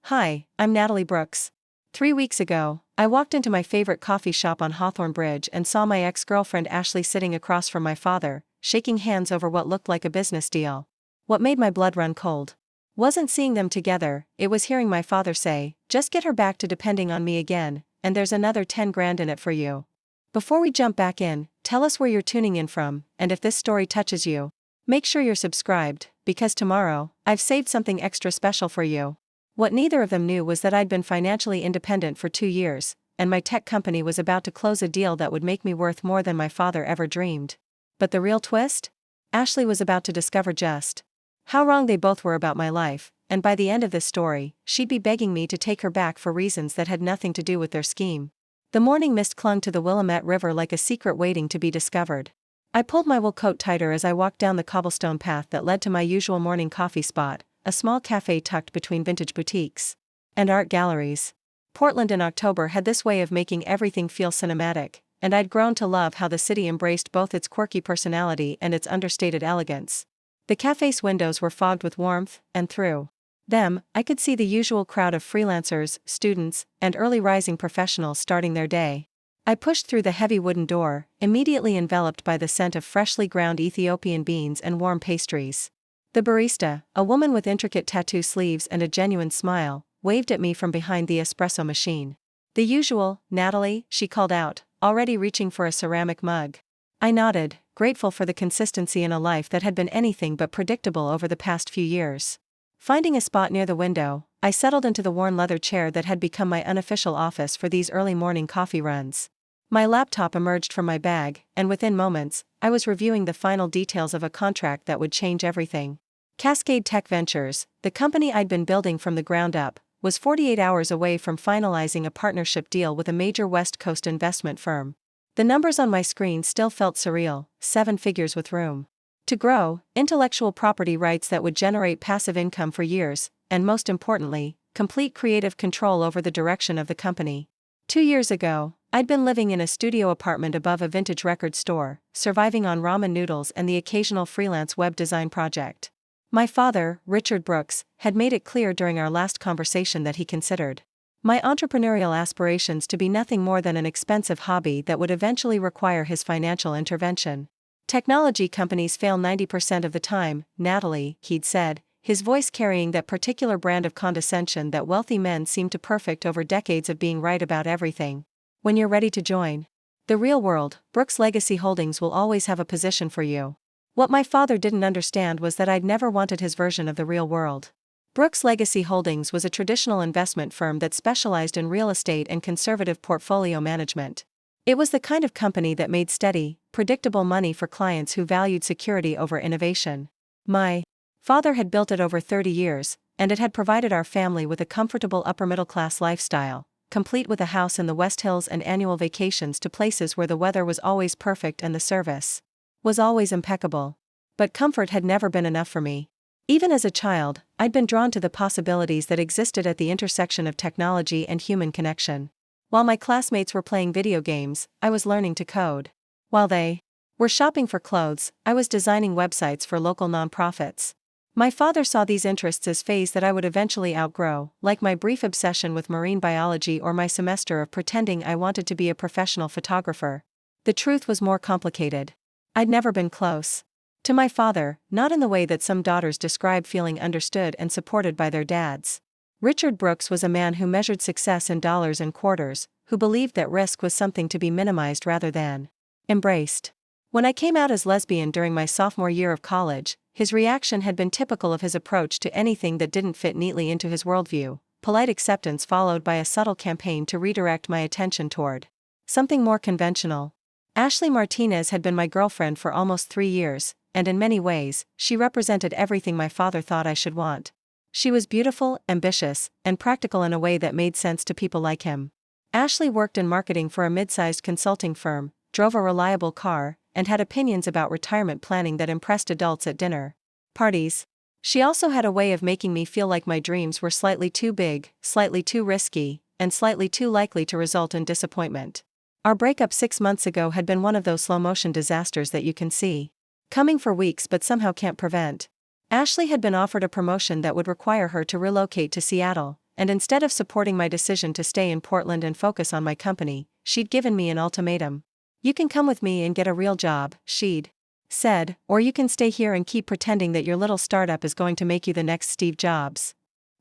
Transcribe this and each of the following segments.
Hi, I'm Natalie Brooks. 3 weeks ago, I walked into my favorite coffee shop on Hawthorne Bridge and saw my ex-girlfriend Ashley sitting across from my father, shaking hands over what looked like a business deal. What made my blood run cold wasn't seeing them together, it was hearing my father say, "Just get her back to depending on me again, and there's another 10 grand in it for you." Before we jump back in, tell us where you're tuning in from, and if this story touches you, make sure you're subscribed, because tomorrow, I've saved something extra special for you. What neither of them knew was that I'd been financially independent for 2 years, and my tech company was about to close a deal that would make me worth more than my father ever dreamed. But the real twist? Ashley was about to discover just how wrong they both were about my life, and by the end of this story, she'd be begging me to take her back for reasons that had nothing to do with their scheme. The morning mist clung to the Willamette River like a secret waiting to be discovered. I pulled my wool coat tighter as I walked down the cobblestone path that led to my usual morning coffee spot, a small cafe tucked between vintage boutiques and art galleries. Portland in October had this way of making everything feel cinematic, and I'd grown to love how the city embraced both its quirky personality and its understated elegance. The cafe's windows were fogged with warmth, and through them, I could see the usual crowd of freelancers, students, and early rising professionals starting their day. I pushed through the heavy wooden door, immediately enveloped by the scent of freshly ground Ethiopian beans and warm pastries. The barista, a woman with intricate tattoo sleeves and a genuine smile, waved at me from behind the espresso machine. "The usual, Natalie," she called out, already reaching for a ceramic mug. I nodded, grateful for the consistency in a life that had been anything but predictable over the past few years. Finding a spot near the window, I settled into the worn leather chair that had become my unofficial office for these early morning coffee runs. My laptop emerged from my bag, and within moments, I was reviewing the final details of a contract that would change everything. Cascade Tech Ventures, the company I'd been building from the ground up, was 48 hours away from finalizing a partnership deal with a major West Coast investment firm. The numbers on my screen still felt surreal, 7 figures with room to grow, intellectual property rights that would generate passive income for years, and most importantly, complete creative control over the direction of the company. 2 years ago, I'd been living in a studio apartment above a vintage record store, surviving on ramen noodles and the occasional freelance web design project. My father, Richard Brooks, had made it clear during our last conversation that he considered my entrepreneurial aspirations to be nothing more than an expensive hobby that would eventually require his financial intervention. "Technology companies fail 90% of the time, Natalie," he'd said, his voice carrying that particular brand of condescension that wealthy men seem to perfect over decades of being right about everything. "When you're ready to join the real world, Brooks Legacy Holdings will always have a position for you." What my father didn't understand was that I'd never wanted his version of the real world. Brooks Legacy Holdings was a traditional investment firm that specialized in real estate and conservative portfolio management. It was the kind of company that made steady, predictable money for clients who valued security over innovation. My father had built it over 30 years, and it had provided our family with a comfortable upper-middle-class lifestyle, complete with a house in the West Hills and annual vacations to places where the weather was always perfect and the service was always impeccable. But comfort had never been enough for me. Even as a child, I'd been drawn to the possibilities that existed at the intersection of technology and human connection. While my classmates were playing video games, I was learning to code. While they were shopping for clothes, I was designing websites for local nonprofits. My father saw these interests as phase that I would eventually outgrow, like my brief obsession with marine biology or my semester of pretending I wanted to be a professional photographer. The truth was more complicated. I'd never been close to my father, not in the way that some daughters describe feeling understood and supported by their dads. Richard Brooks was a man who measured success in dollars and quarters, who believed that risk was something to be minimized rather than embraced. When I came out as lesbian during my sophomore year of college, his reaction had been typical of his approach to anything that didn't fit neatly into his worldview: polite acceptance followed by a subtle campaign to redirect my attention toward something more conventional. Ashley Martinez had been my girlfriend for almost 3 years, and in many ways, she represented everything my father thought I should want. She was beautiful, ambitious, and practical in a way that made sense to people like him. Ashley worked in marketing for a mid-sized consulting firm, drove a reliable car, and had opinions about retirement planning that impressed adults at dinner parties. She also had a way of making me feel like my dreams were slightly too big, slightly too risky, and slightly too likely to result in disappointment. Our breakup 6 months ago had been one of those slow-motion disasters that you can see coming for weeks but somehow can't prevent. Ashley had been offered a promotion that would require her to relocate to Seattle, and instead of supporting my decision to stay in Portland and focus on my company, she'd given me an ultimatum. "You can come with me and get a real job," she'd said, "or you can stay here and keep pretending that your little startup is going to make you the next Steve Jobs."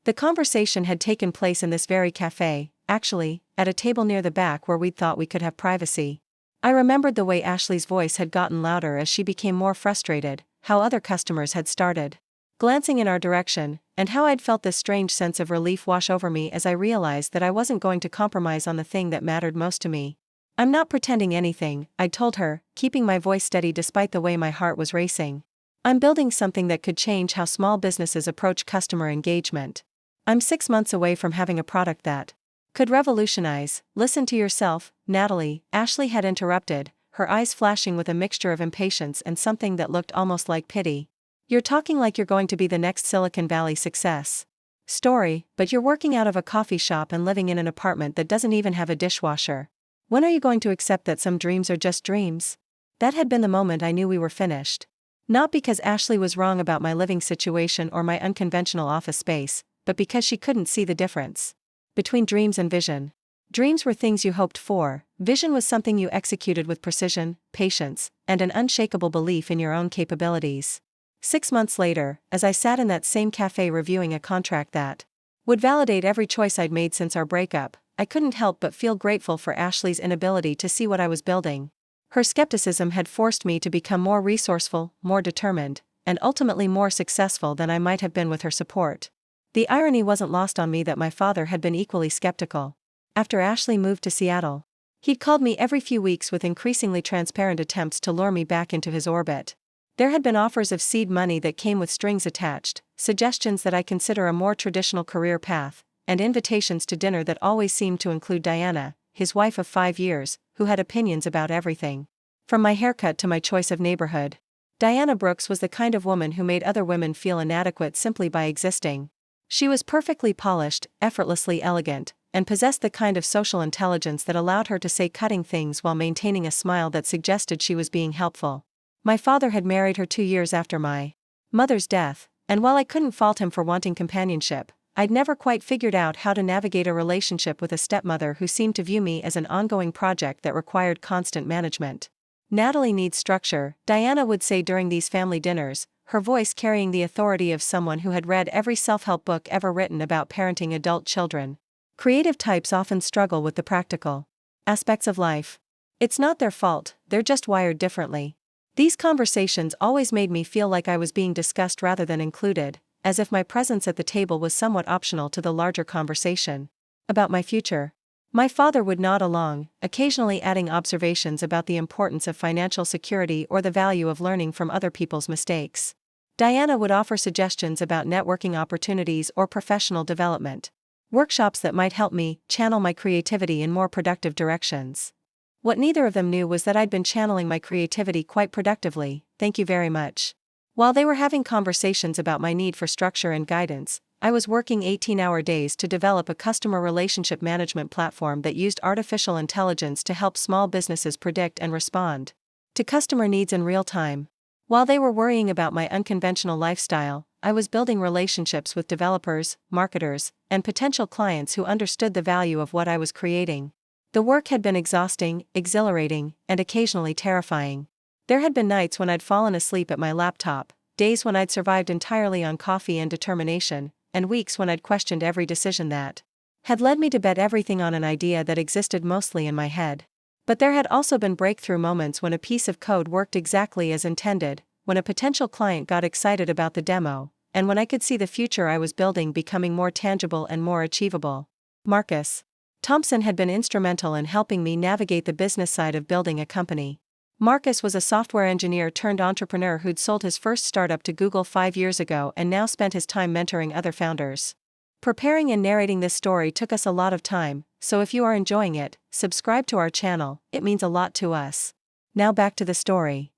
The conversation had taken place in this very cafe, actually, at a table near the back where we'd thought we could have privacy. I remembered the way Ashley's voice had gotten louder as she became more frustrated, how other customers had started glancing in our direction, and how I'd felt this strange sense of relief wash over me as I realized that I wasn't going to compromise on the thing that mattered most to me. "I'm not pretending anything," I told her, keeping my voice steady despite the way my heart was racing. "I'm building something that could change how small businesses approach customer engagement. I'm 6 months away from having a product that could revolutionize." "Listen to yourself, Natalie," Ashley had interrupted, her eyes flashing with a mixture of impatience and something that looked almost like pity. "You're talking like you're going to be the next Silicon Valley success story, but you're working out of a coffee shop and living in an apartment that doesn't even have a dishwasher. When are you going to accept that some dreams are just dreams?" That had been the moment I knew we were finished. Not because Ashley was wrong about my living situation or my unconventional office space, but because she couldn't see the difference between dreams and vision. Dreams were things you hoped for, vision was something you executed with precision, patience, and an unshakable belief in your own capabilities. 6 months later, as I sat in that same cafe reviewing a contract that would validate every choice I'd made since our breakup, I couldn't help but feel grateful for Ashley's inability to see what I was building. Her skepticism had forced me to become more resourceful, more determined, and ultimately more successful than I might have been with her support. The irony wasn't lost on me that my father had been equally skeptical. After Ashley moved to Seattle, he'd called me every few weeks with increasingly transparent attempts to lure me back into his orbit. There had been offers of seed money that came with strings attached, suggestions that I consider a more traditional career path, and invitations to dinner that always seemed to include Diana, his wife of 5 years, who had opinions about everything from my haircut to my choice of neighborhood. Diana Brooks was the kind of woman who made other women feel inadequate simply by existing. She was perfectly polished, effortlessly elegant, and possessed the kind of social intelligence that allowed her to say cutting things while maintaining a smile that suggested she was being helpful. My father had married her 2 years after my mother's death, and while I couldn't fault him for wanting companionship, I'd never quite figured out how to navigate a relationship with a stepmother who seemed to view me as an ongoing project that required constant management. "Natalie needs structure," Diana would say during these family dinners, her voice carrying the authority of someone who had read every self-help book ever written about parenting adult children. Creative types often struggle with the practical aspects of life. It's not their fault, they're just wired differently. These conversations always made me feel like I was being discussed rather than included, as if my presence at the table was somewhat optional to the larger conversation about my future. My father would nod along, occasionally adding observations about the importance of financial security or the value of learning from other people's mistakes. Diana would offer suggestions about networking opportunities or professional development workshops that might help me channel my creativity in more productive directions. What neither of them knew was that I'd been channeling my creativity quite productively, thank you very much. While they were having conversations about my need for structure and guidance, I was working 18-hour days to develop a customer relationship management platform that used artificial intelligence to help small businesses predict and respond to customer needs in real time. While they were worrying about my unconventional lifestyle, I was building relationships with developers, marketers, and potential clients who understood the value of what I was creating. The work had been exhausting, exhilarating, and occasionally terrifying. There had been nights when I'd fallen asleep at my laptop, days when I'd survived entirely on coffee and determination, and weeks when I'd questioned every decision that had led me to bet everything on an idea that existed mostly in my head. But there had also been breakthrough moments when a piece of code worked exactly as intended, when a potential client got excited about the demo, and when I could see the future I was building becoming more tangible and more achievable. Marcus Thompson had been instrumental in helping me navigate the business side of building a company. Marcus was a software engineer turned entrepreneur who'd sold his first startup to Google 5 years ago and now spent his time mentoring other founders. Preparing and narrating this story took us a lot of time, so if you are enjoying it, subscribe to our channel, it means a lot to us. Now back to the story.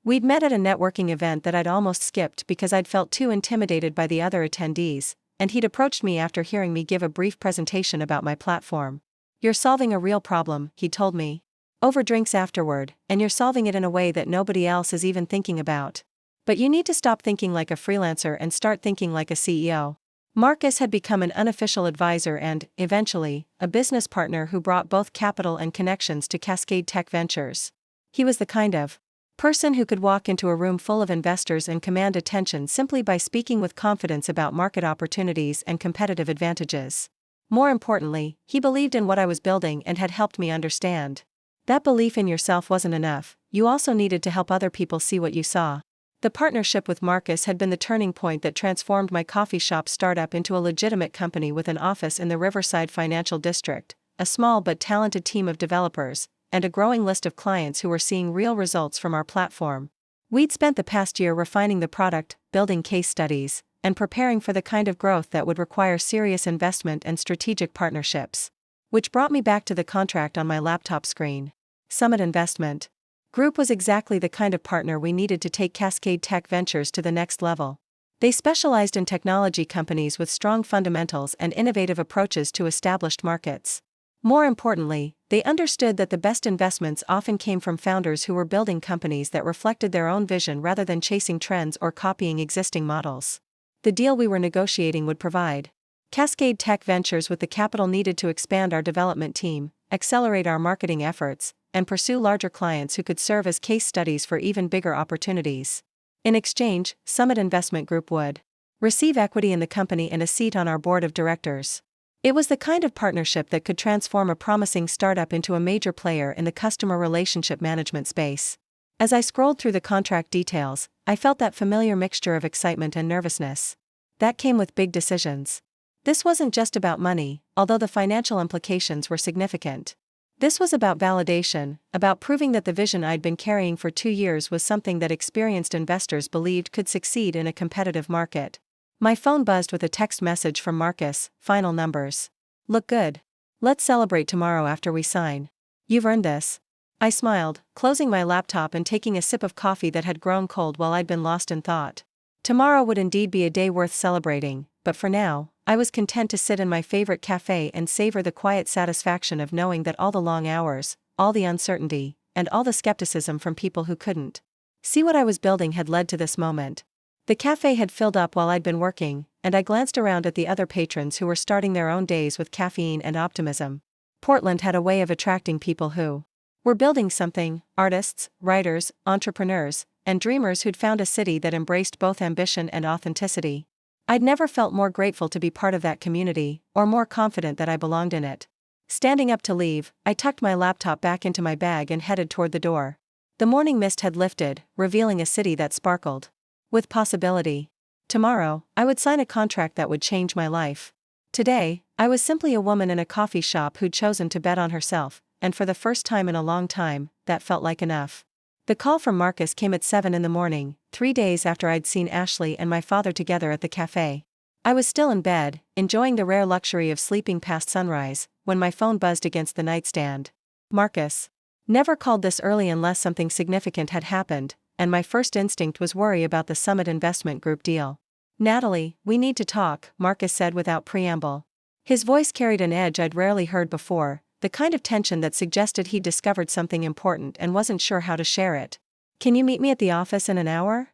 We'd met at a networking event that I'd almost skipped because I'd felt too intimidated by the other attendees, and he'd approached me after hearing me give a brief presentation about my platform. "You're solving a real problem," he told me. "Over drinks afterward, and you're solving it in a way that nobody else is even thinking about. But you need to stop thinking like a freelancer and start thinking like a CEO. Marcus had become an unofficial advisor and, eventually, a business partner who brought both capital and connections to Cascade Tech Ventures. He was the kind of person who could walk into a room full of investors and command attention simply by speaking with confidence about market opportunities and competitive advantages. More importantly, he believed in what I was building and had helped me understand that belief in yourself wasn't enough, you also needed to help other people see what you saw. The partnership with Marcus had been the turning point that transformed my coffee shop startup into a legitimate company with an office in the Riverside Financial District, a small but talented team of developers, and a growing list of clients who were seeing real results from our platform. We'd spent the past year refining the product, building case studies, and preparing for the kind of growth that would require serious investment and strategic partnerships. Which brought me back to the contract on my laptop screen. Summit Investment Group was exactly the kind of partner we needed to take Cascade Tech Ventures to the next level. They specialized in technology companies with strong fundamentals and innovative approaches to established markets. More importantly, they understood that the best investments often came from founders who were building companies that reflected their own vision rather than chasing trends or copying existing models. The deal we were negotiating would provide Cascade Tech Ventures with the capital needed to expand our development team, accelerate our marketing efforts, and pursue larger clients who could serve as case studies for even bigger opportunities. In exchange, Summit Investment Group would receive equity in the company and a seat on our board of directors. It was the kind of partnership that could transform a promising startup into a major player in the customer relationship management space. As I scrolled through the contract details, I felt that familiar mixture of excitement and nervousness that came with big decisions. This wasn't just about money, although the financial implications were significant. This was about validation, about proving that the vision I'd been carrying for 2 years was something that experienced investors believed could succeed in a competitive market. My phone buzzed with a text message from Marcus, final numbers. Look good. Let's celebrate tomorrow after we sign. You've earned this. I smiled, closing my laptop and taking a sip of coffee that had grown cold while I'd been lost in thought. Tomorrow would indeed be a day worth celebrating, but for now, I was content to sit in my favorite cafe and savor the quiet satisfaction of knowing that all the long hours, all the uncertainty, and all the skepticism from people who couldn't see what I was building had led to this moment. The cafe had filled up while I'd been working, and I glanced around at the other patrons who were starting their own days with caffeine and optimism. Portland had a way of attracting people who were building something, artists, writers, entrepreneurs, and dreamers who'd found a city that embraced both ambition and authenticity. I'd never felt more grateful to be part of that community, or more confident that I belonged in it. Standing up to leave, I tucked my laptop back into my bag and headed toward the door. The morning mist had lifted, revealing a city that sparkled with possibility. Tomorrow, I would sign a contract that would change my life. Today, I was simply a woman in a coffee shop who'd chosen to bet on herself, and for the first time in a long time, that felt like enough. The call from Marcus came at 7 in the morning, 3 days after I'd seen Ashley and my father together at the cafe. I was still in bed, enjoying the rare luxury of sleeping past sunrise, when my phone buzzed against the nightstand. Marcus never called this early unless something significant had happened, and my first instinct was worry about the Summit Investment Group deal. Natalie, we need to talk, Marcus said without preamble. His voice carried an edge I'd rarely heard before, the kind of tension that suggested he'd discovered something important and wasn't sure how to share it. Can you meet me at the office in an hour?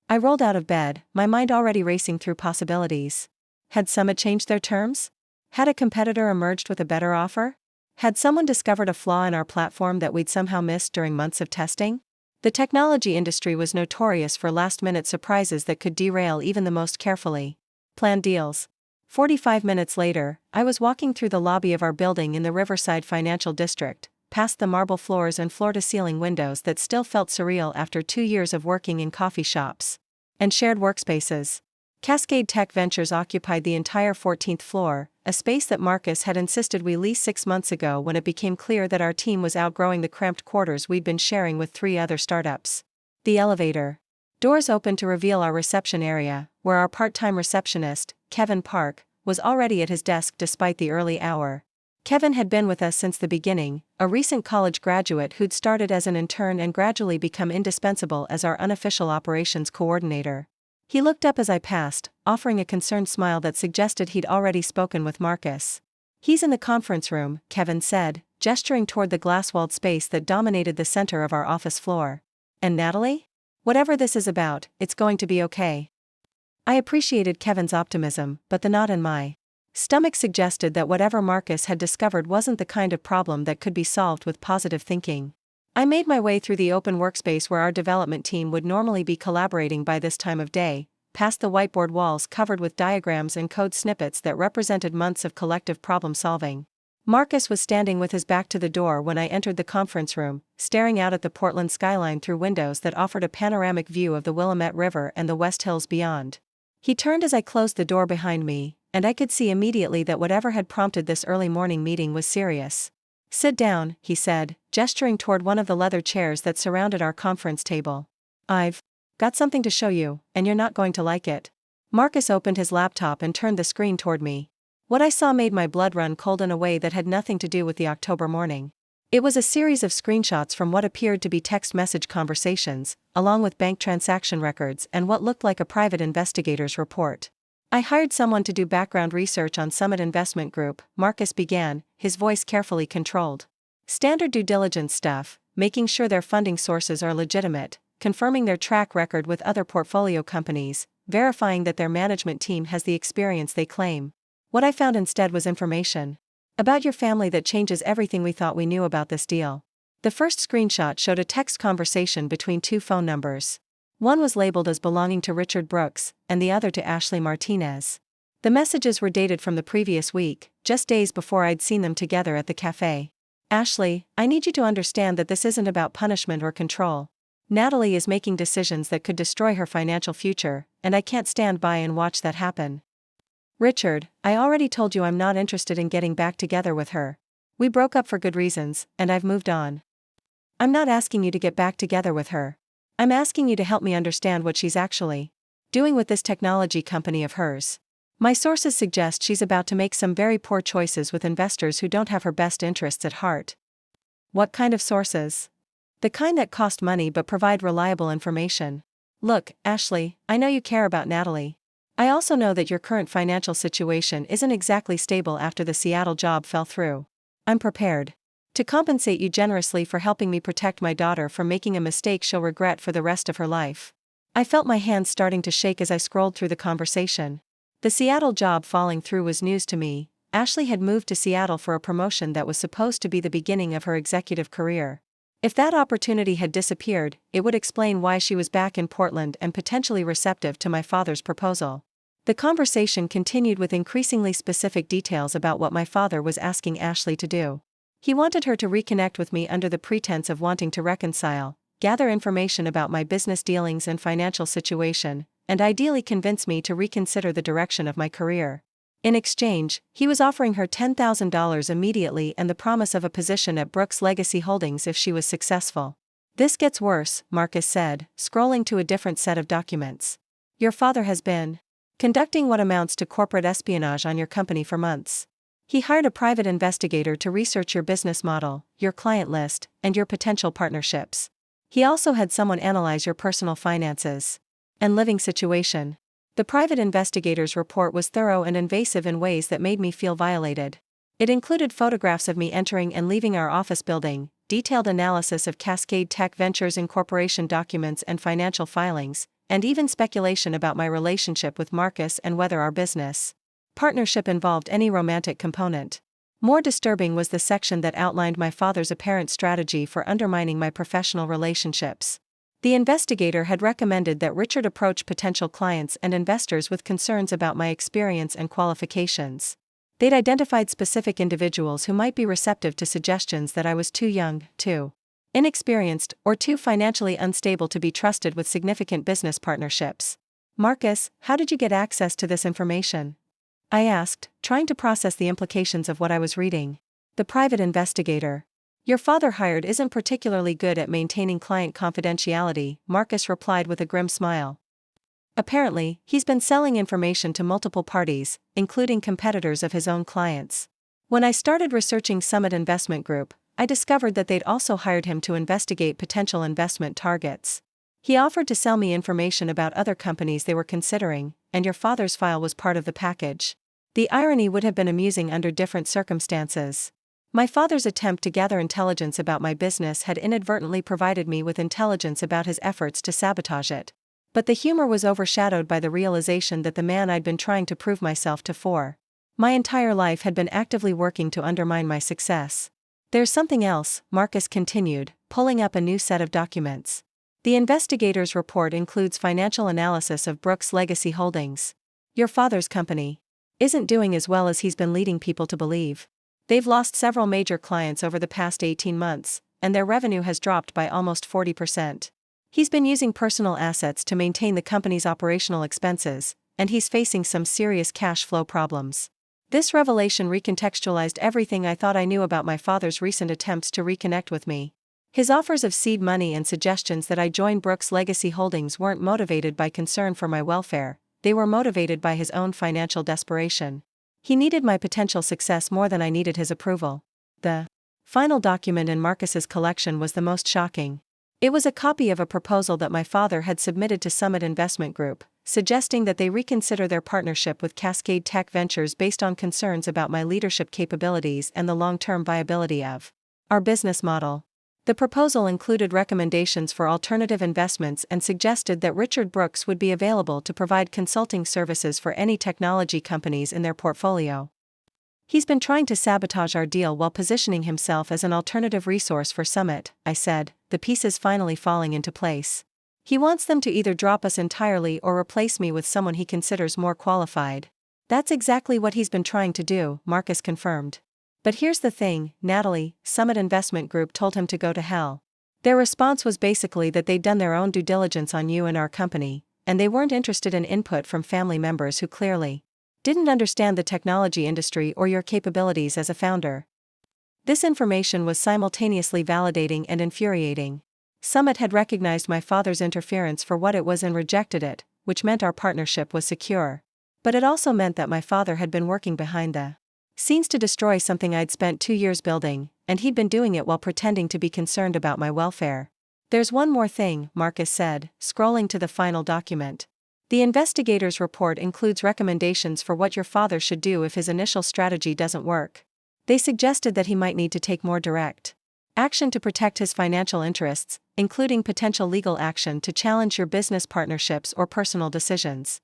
I rolled out of bed, my mind already racing through possibilities. Had Summit changed their terms? Had a competitor emerged with a better offer? Had someone discovered a flaw in our platform that we'd somehow missed during months of testing? The technology industry was notorious for last-minute surprises that could derail even the most carefully planned deals. 45 minutes later, I was walking through the lobby of our building in the Riverside Financial District, past the marble floors and floor-to-ceiling windows that still felt surreal after 2 years of working in coffee shops and shared workspaces. Cascade Tech Ventures occupied the entire 14th floor, a space that Marcus had insisted we lease 6 months ago when it became clear that our team was outgrowing the cramped quarters we'd been sharing with 3 other startups. The elevator doors opened to reveal our reception area, where our part-time receptionist, Kevin Park, was already at his desk despite the early hour. Kevin had been with us since the beginning, a recent college graduate who'd started as an intern and gradually become indispensable as our unofficial operations coordinator. He looked up as I passed, offering a concerned smile that suggested he'd already spoken with Marcus. He's in the conference room, Kevin said, gesturing toward the glass-walled space that dominated the center of our office floor. And Natalie? Whatever this is about, it's going to be okay. I appreciated Kevin's optimism, but the knot in my stomach suggested that whatever Marcus had discovered wasn't the kind of problem that could be solved with positive thinking. I made my way through the open workspace where our development team would normally be collaborating by this time of day, past the whiteboard walls covered with diagrams and code snippets that represented months of collective problem solving. Marcus was standing with his back to the door when I entered the conference room, staring out at the Portland skyline through windows that offered a panoramic view of the Willamette River and the West Hills beyond. He turned as I closed the door behind me, and I could see immediately that whatever had prompted this early morning meeting was serious. "Sit down," he said, gesturing toward one of the leather chairs that surrounded our conference table. "I've got something to show you, and you're not going to like it." Marcus opened his laptop and turned the screen toward me. What I saw made my blood run cold in a way that had nothing to do with the October morning. It was a series of screenshots from what appeared to be text message conversations, along with bank transaction records and what looked like a private investigator's report. "I hired someone to do background research on Summit Investment Group," Marcus began, his voice carefully controlled. "Standard due diligence stuff, making sure their funding sources are legitimate, confirming their track record with other portfolio companies, verifying that their management team has the experience they claim. What I found instead was information about your family that changes everything we thought we knew about this deal." The first screenshot showed a text conversation between two phone numbers. One was labeled as belonging to Richard Brooks, and the other to Ashley Martinez. The messages were dated from the previous week, just days before I'd seen them together at the cafe. "Ashley, I need you to understand that this isn't about punishment or control. Natalie is making decisions that could destroy her financial future, and I can't stand by and watch that happen. Richard, I already told you I'm not interested in getting back together with her. We broke up for good reasons, and I've moved on. I'm not asking you to get back together with her. I'm asking you to help me understand what she's actually doing with this technology company of hers. My sources suggest she's about to make some very poor choices with investors who don't have her best interests at heart." "What kind of sources?" "The kind that cost money but provide reliable information. Look, Ashley, I know you care about Natalie. I also know that your current financial situation isn't exactly stable after the Seattle job fell through. I'm prepared to compensate you generously for helping me protect my daughter from making a mistake she'll regret for the rest of her life." I felt my hands starting to shake as I scrolled through the conversation. The Seattle job falling through was news to me. Ashley had moved to Seattle for a promotion that was supposed to be the beginning of her executive career. If that opportunity had disappeared, it would explain why she was back in Portland and potentially receptive to my father's proposal. The conversation continued with increasingly specific details about what my father was asking Ashley to do. He wanted her to reconnect with me under the pretense of wanting to reconcile, gather information about my business dealings and financial situation, and ideally convince me to reconsider the direction of my career. In exchange, he was offering her $10,000 immediately and the promise of a position at Brooks Legacy Holdings if she was successful. "This gets worse," Marcus said, scrolling to a different set of documents. "Your father has been conducting what amounts to corporate espionage on your company for months. He hired a private investigator to research your business model, your client list, and your potential partnerships. He also had someone analyze your personal finances and living situation. The private investigator's report was thorough and invasive in ways that made me feel violated. It included photographs of me entering and leaving our office building, detailed analysis of Cascade Tech Ventures Incorporation documents and financial filings, and even speculation about my relationship with Marcus and whether our business partnership involved any romantic component. More disturbing was the section that outlined my father's apparent strategy for undermining my professional relationships. The investigator had recommended that Richard approach potential clients and investors with concerns about my experience and qualifications. They'd identified specific individuals who might be receptive to suggestions that I was too young, too inexperienced, or too financially unstable to be trusted with significant business partnerships. "Marcus, how did you get access to this information?" I asked, trying to process the implications of what I was reading. The private investigator your father hired isn't particularly good at maintaining client confidentiality, Marcus replied with a grim smile. Apparently, he's been selling information to multiple parties, including competitors of his own clients. When I started researching Summit Investment Group, I discovered that they'd also hired him to investigate potential investment targets. He offered to sell me information about other companies they were considering, and your father's file was part of the package. The irony would have been amusing under different circumstances. My father's attempt to gather intelligence about my business had inadvertently provided me with intelligence about his efforts to sabotage it. But the humor was overshadowed by the realization that the man I'd been trying to prove myself to for my entire life had been actively working to undermine my success. There's something else, Marcus continued, pulling up a new set of documents. The investigator's report includes financial analysis of Brooks Legacy Holdings. Your father's company isn't doing as well as he's been leading people to believe. They've lost several major clients over the past 18 months, and their revenue has dropped by almost 40%. He's been using personal assets to maintain the company's operational expenses, and he's facing some serious cash flow problems. This revelation recontextualized everything I thought I knew about my father's recent attempts to reconnect with me. His offers of seed money and suggestions that I join Brooks Legacy Holdings weren't motivated by concern for my welfare, they were motivated by his own financial desperation. He needed my potential success more than I needed his approval. The final document in Marcus's collection was the most shocking. It was a copy of a proposal that my father had submitted to Summit Investment Group, suggesting that they reconsider their partnership with Cascade Tech Ventures based on concerns about my leadership capabilities and the long-term viability of our business model. The proposal included recommendations for alternative investments and suggested that Richard Brooks would be available to provide consulting services for any technology companies in their portfolio. He's been trying to sabotage our deal while positioning himself as an alternative resource for Summit, I said, the pieces finally falling into place. He wants them to either drop us entirely or replace me with someone he considers more qualified. That's exactly what he's been trying to do, Marcus confirmed. But here's the thing, Natalie, Summit Investment Group told him to go to hell. Their response was basically that they'd done their own due diligence on you and our company, and they weren't interested in input from family members who clearly didn't understand the technology industry or your capabilities as a founder. This information was simultaneously validating and infuriating. Summit had recognized my father's interference for what it was and rejected it, which meant our partnership was secure. But it also meant that my father had been working behind the scenes to destroy something I'd spent 2 years building, and he'd been doing it while pretending to be concerned about my welfare. There's one more thing, Marcus said, scrolling to the final document. The investigator's report includes recommendations for what your father should do if his initial strategy doesn't work. They suggested that he might need to take more direct action to protect his financial interests, including potential legal action to challenge your business partnerships or personal decisions.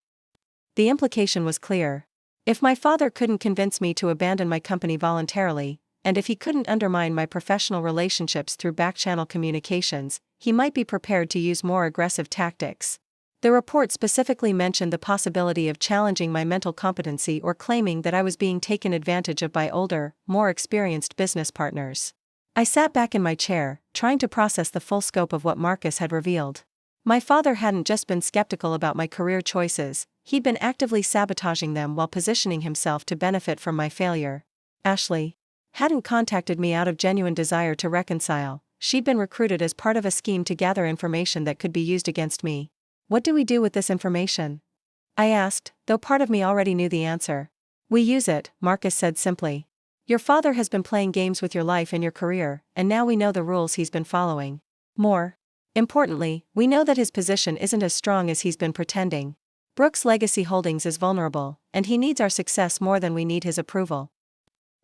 The implication was clear. If my father couldn't convince me to abandon my company voluntarily, and if he couldn't undermine my professional relationships through back-channel communications, he might be prepared to use more aggressive tactics. The report specifically mentioned the possibility of challenging my mental competency or claiming that I was being taken advantage of by older, more experienced business partners. I sat back in my chair, trying to process the full scope of what Marcus had revealed. My father hadn't just been skeptical about my career choices, he'd been actively sabotaging them while positioning himself to benefit from my failure. Ashley hadn't contacted me out of genuine desire to reconcile, she'd been recruited as part of a scheme to gather information that could be used against me. What do we do with this information? I asked, though part of me already knew the answer. We use it, Marcus said simply. Your father has been playing games with your life and your career, and now we know the rules he's been following. More importantly, we know that his position isn't as strong as he's been pretending. Brooks Legacy Holdings is vulnerable, and he needs our success more than we need his approval.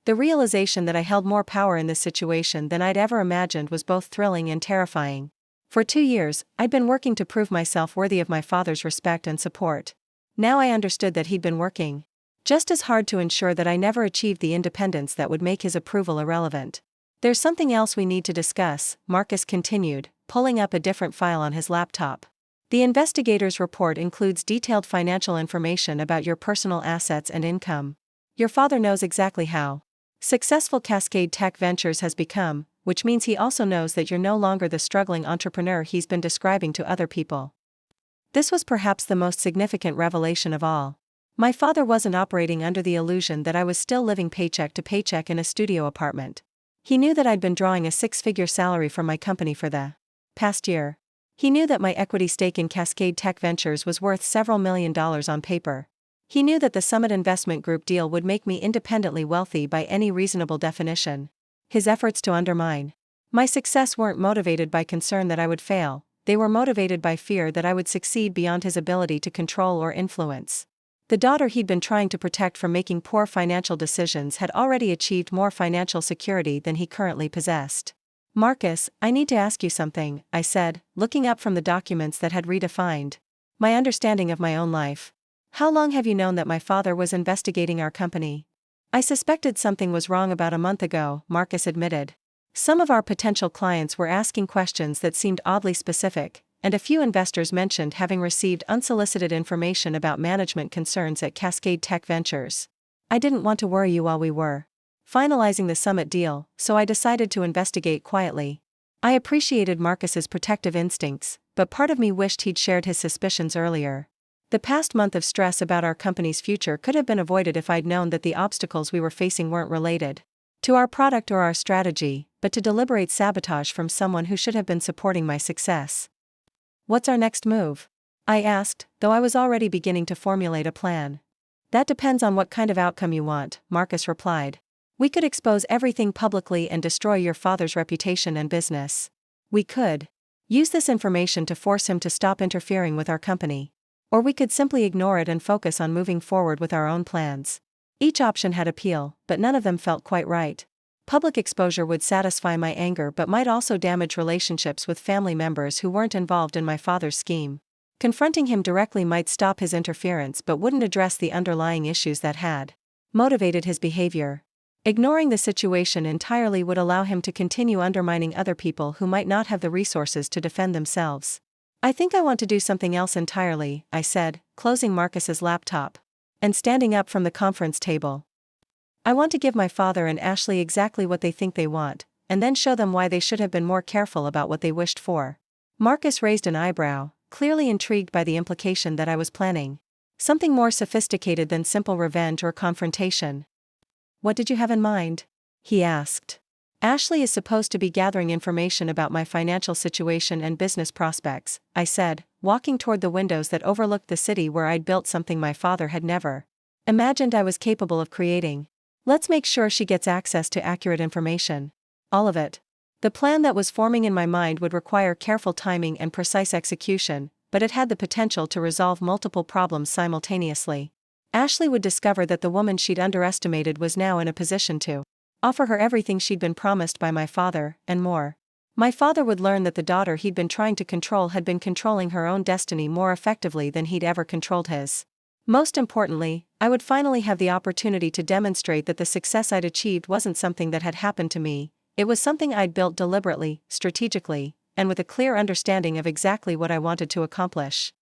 The realization that I held more power in this situation than I'd ever imagined was both thrilling and terrifying. For 2 years, I'd been working to prove myself worthy of my father's respect and support. Now I understood that he'd been working just as hard to ensure that I never achieved the independence that would make his approval irrelevant. There's something else we need to discuss, Marcus continued, pulling up a different file on his laptop. The investigator's report includes detailed financial information about your personal assets and income. Your father knows exactly how successful Cascade Tech Ventures has become, which means he also knows that you're no longer the struggling entrepreneur he's been describing to other people. This was perhaps the most significant revelation of all. My father wasn't operating under the illusion that I was still living paycheck to paycheck in a studio apartment. He knew that I'd been drawing a 6-figure salary from my company for the past year. He knew that my equity stake in Cascade Tech Ventures was worth several $1 million on paper. He knew that the Summit Investment Group deal would make me independently wealthy by any reasonable definition. His efforts to undermine my success weren't motivated by concern that I would fail, they were motivated by fear that I would succeed beyond his ability to control or influence. The daughter he'd been trying to protect from making poor financial decisions had already achieved more financial security than he currently possessed. Marcus, I need to ask you something, I said, looking up from the documents that had redefined My understanding of my own life. How long have you known that my father was investigating our company? I suspected something was wrong about a month ago, Marcus admitted. Some of our potential clients were asking questions that seemed oddly specific, and a few investors mentioned having received unsolicited information about management concerns at Cascade Tech Ventures. I didn't want to worry you while we were finalizing the summit deal, so I decided to investigate quietly. I appreciated Marcus's protective instincts, but part of me wished he'd shared his suspicions earlier. The past month of stress about our company's future could have been avoided if I'd known that the obstacles we were facing weren't related to our product or our strategy, but to deliberate sabotage from someone who should have been supporting my success. What's our next move? I asked, though I was already beginning to formulate a plan. That depends on what kind of outcome you want, Marcus replied. We could expose everything publicly and destroy your father's reputation and business. We could use this information to force him to stop interfering with our company. Or we could simply ignore it and focus on moving forward with our own plans. Each option had appeal, but none of them felt quite right. Public exposure would satisfy my anger but might also damage relationships with family members who weren't involved in my father's scheme. Confronting him directly might stop his interference but wouldn't address the underlying issues that had motivated his behavior. Ignoring the situation entirely would allow him to continue undermining other people who might not have the resources to defend themselves. I think I want to do something else entirely, I said, closing Marcus's laptop and standing up from the conference table. I want to give my father and Ashley exactly what they think they want, and then show them why they should have been more careful about what they wished for. Marcus raised an eyebrow, clearly intrigued by the implication that I was planning something more sophisticated than simple revenge or confrontation. What did you have in mind? He asked. Ashley is supposed to be gathering information about my financial situation and business prospects, I said, walking toward the windows that overlooked the city where I'd built something my father had never imagined I was capable of creating. Let's make sure she gets access to accurate information. All of it. The plan that was forming in my mind would require careful timing and precise execution, but it had the potential to resolve multiple problems simultaneously. Ashley would discover that the woman she'd underestimated was now in a position to offer her everything she'd been promised by my father, and more. My father would learn that the daughter he'd been trying to control had been controlling her own destiny more effectively than he'd ever controlled his. Most importantly, I would finally have the opportunity to demonstrate that the success I'd achieved wasn't something that had happened to me, it was something I'd built deliberately, strategically, and with a clear understanding of exactly what I wanted to accomplish.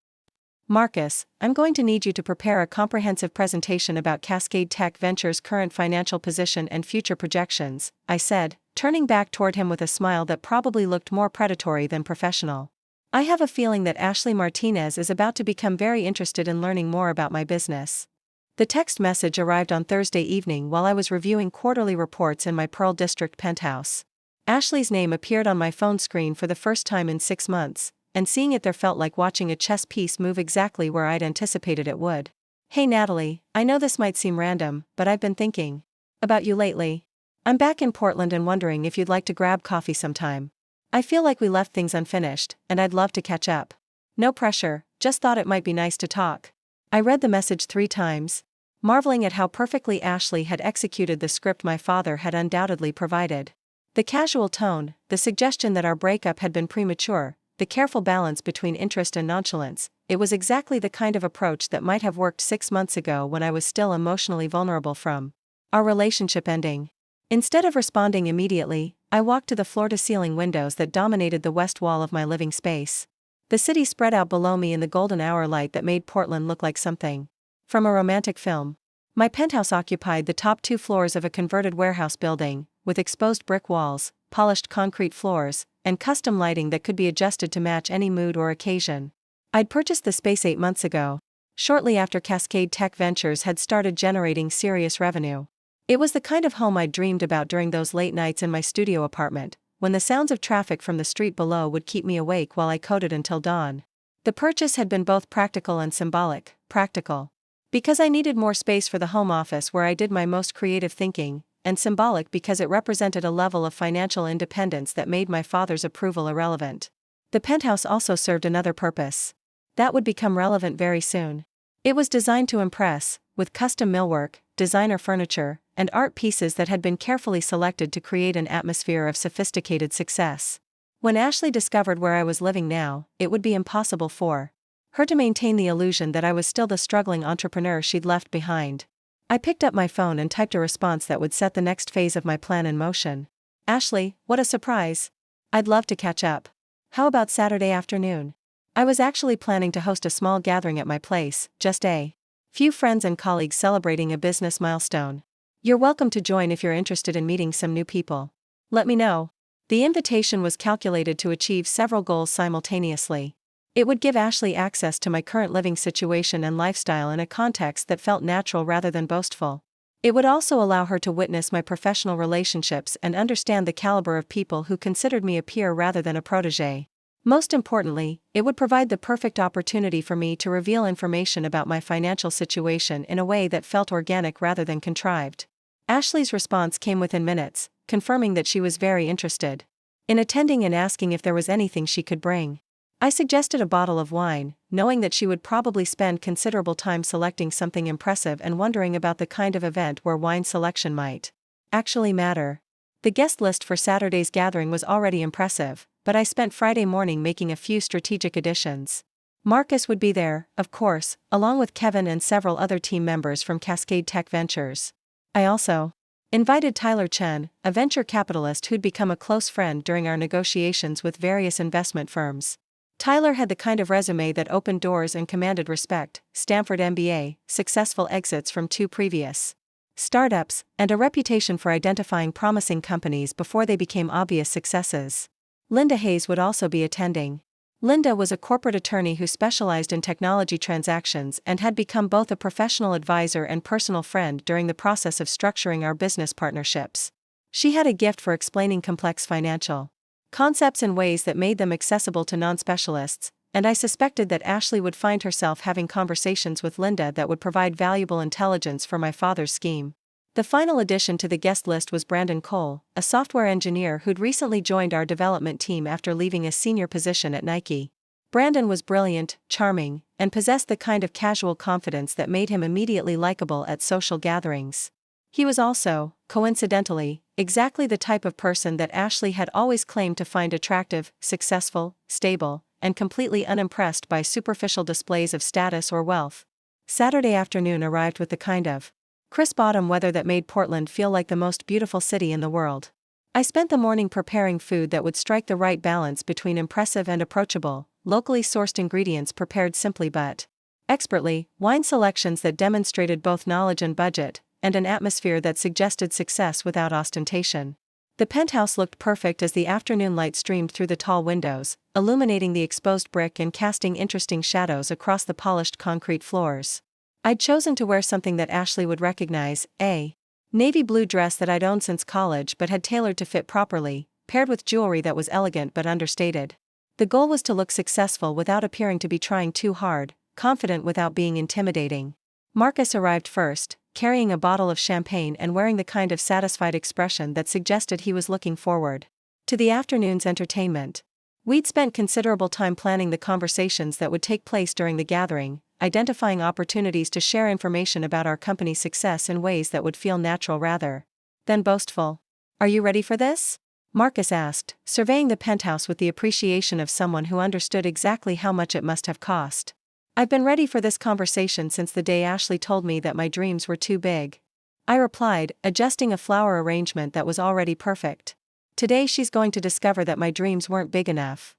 Marcus, I'm going to need you to prepare a comprehensive presentation about Cascade Tech Ventures' current financial position and future projections, I said, turning back toward him with a smile that probably looked more predatory than professional. I have a feeling that Ashley Martinez is about to become very interested in learning more about my business. The text message arrived on Thursday evening while I was reviewing quarterly reports in my Pearl District penthouse. Ashley's name appeared on my phone screen for the first time in 6 months, and seeing it there felt like watching a chess piece move exactly where I'd anticipated it would. Hey Natalie, I know this might seem random, but I've been thinking about you lately. I'm back in Portland and wondering if you'd like to grab coffee sometime. I feel like we left things unfinished, and I'd love to catch up. No pressure, just thought it might be nice to talk. I read the message 3 times, marveling at how perfectly Ashley had executed the script my father had undoubtedly provided. The casual tone, the suggestion that our breakup had been premature, the careful balance between interest and nonchalance, it was exactly the kind of approach that might have worked 6 months ago when I was still emotionally vulnerable from our relationship ending. Instead of responding immediately, I walked to the floor-to-ceiling windows that dominated the west wall of my living space. The city spread out below me in the golden hour light that made Portland look like something from a romantic film. My penthouse occupied the top 2 floors of a converted warehouse building, with exposed brick walls, polished concrete floors, and custom lighting that could be adjusted to match any mood or occasion. I'd purchased the space 8 months ago, shortly after Cascade Tech Ventures had started generating serious revenue. It was the kind of home I'd dreamed about during those late nights in my studio apartment, when the sounds of traffic from the street below would keep me awake while I coded until dawn. The purchase had been both practical and symbolic. Practical because I needed more space for the home office where I did my most creative thinking, and symbolic because it represented a level of financial independence that made my father's approval irrelevant. The penthouse also served another purpose that would become relevant very soon. It was designed to impress, with custom millwork, designer furniture, and art pieces that had been carefully selected to create an atmosphere of sophisticated success. When Ashley discovered where I was living now, it would be impossible for her to maintain the illusion that I was still the struggling entrepreneur she'd left behind. I picked up my phone and typed a response that would set the next phase of my plan in motion. Ashley, what a surprise. I'd love to catch up. How about Saturday afternoon? I was actually planning to host a small gathering at my place, just a few friends and colleagues celebrating a business milestone. You're welcome to join if you're interested in meeting some new people. Let me know. The invitation was calculated to achieve several goals simultaneously. It would give Ashley access to my current living situation and lifestyle in a context that felt natural rather than boastful. It would also allow her to witness my professional relationships and understand the caliber of people who considered me a peer rather than a protege. Most importantly, it would provide the perfect opportunity for me to reveal information about my financial situation in a way that felt organic rather than contrived. Ashley's response came within minutes, confirming that she was very interested in attending and asking if there was anything she could bring. I suggested a bottle of wine, knowing that she would probably spend considerable time selecting something impressive and wondering about the kind of event where wine selection might actually matter. The guest list for Saturday's gathering was already impressive, but I spent Friday morning making a few strategic additions. Marcus would be there, of course, along with Kevin and several other team members from Cascade Tech Ventures. I also invited Tyler Chen, a venture capitalist who'd become a close friend during our negotiations with various investment firms. Tyler had the kind of resume that opened doors and commanded respect: Stanford MBA, successful exits from 2 previous startups, and a reputation for identifying promising companies before they became obvious successes. Linda Hayes would also be attending. Linda was a corporate attorney who specialized in technology transactions and had become both a professional advisor and personal friend during the process of structuring our business partnerships. She had a gift for explaining complex financial concepts in ways that made them accessible to non-specialists, and I suspected that Ashley would find herself having conversations with Linda that would provide valuable intelligence for my father's scheme. The final addition to the guest list was Brandon Cole, a software engineer who'd recently joined our development team after leaving a senior position at Nike. Brandon was brilliant, charming, and possessed the kind of casual confidence that made him immediately likable at social gatherings. He was also, coincidentally, exactly the type of person that Ashley had always claimed to find attractive, successful, stable, and completely unimpressed by superficial displays of status or wealth. Saturday afternoon arrived with the kind of crisp autumn weather that made Portland feel like the most beautiful city in the world. I spent the morning preparing food that would strike the right balance between impressive and approachable, locally sourced ingredients prepared simply but expertly, wine selections that demonstrated both knowledge and budget, and an atmosphere that suggested success without ostentation. The penthouse looked perfect as the afternoon light streamed through the tall windows, illuminating the exposed brick and casting interesting shadows across the polished concrete floors. I'd chosen to wear something that Ashley would recognize, a navy blue dress that I'd owned since college but had tailored to fit properly, paired with jewelry that was elegant but understated. The goal was to look successful without appearing to be trying too hard, confident without being intimidating. Marcus arrived first, carrying a bottle of champagne and wearing the kind of satisfied expression that suggested he was looking forward to the afternoon's entertainment. We'd spent considerable time planning the conversations that would take place during the gathering, identifying opportunities to share information about our company's success in ways that would feel natural rather than boastful. "Are you ready for this?" Marcus asked, surveying the penthouse with the appreciation of someone who understood exactly how much it must have cost. "I've been ready for this conversation since the day Ashley told me that my dreams were too big," I replied, adjusting a flower arrangement that was already perfect. "Today she's going to discover that my dreams weren't big enough."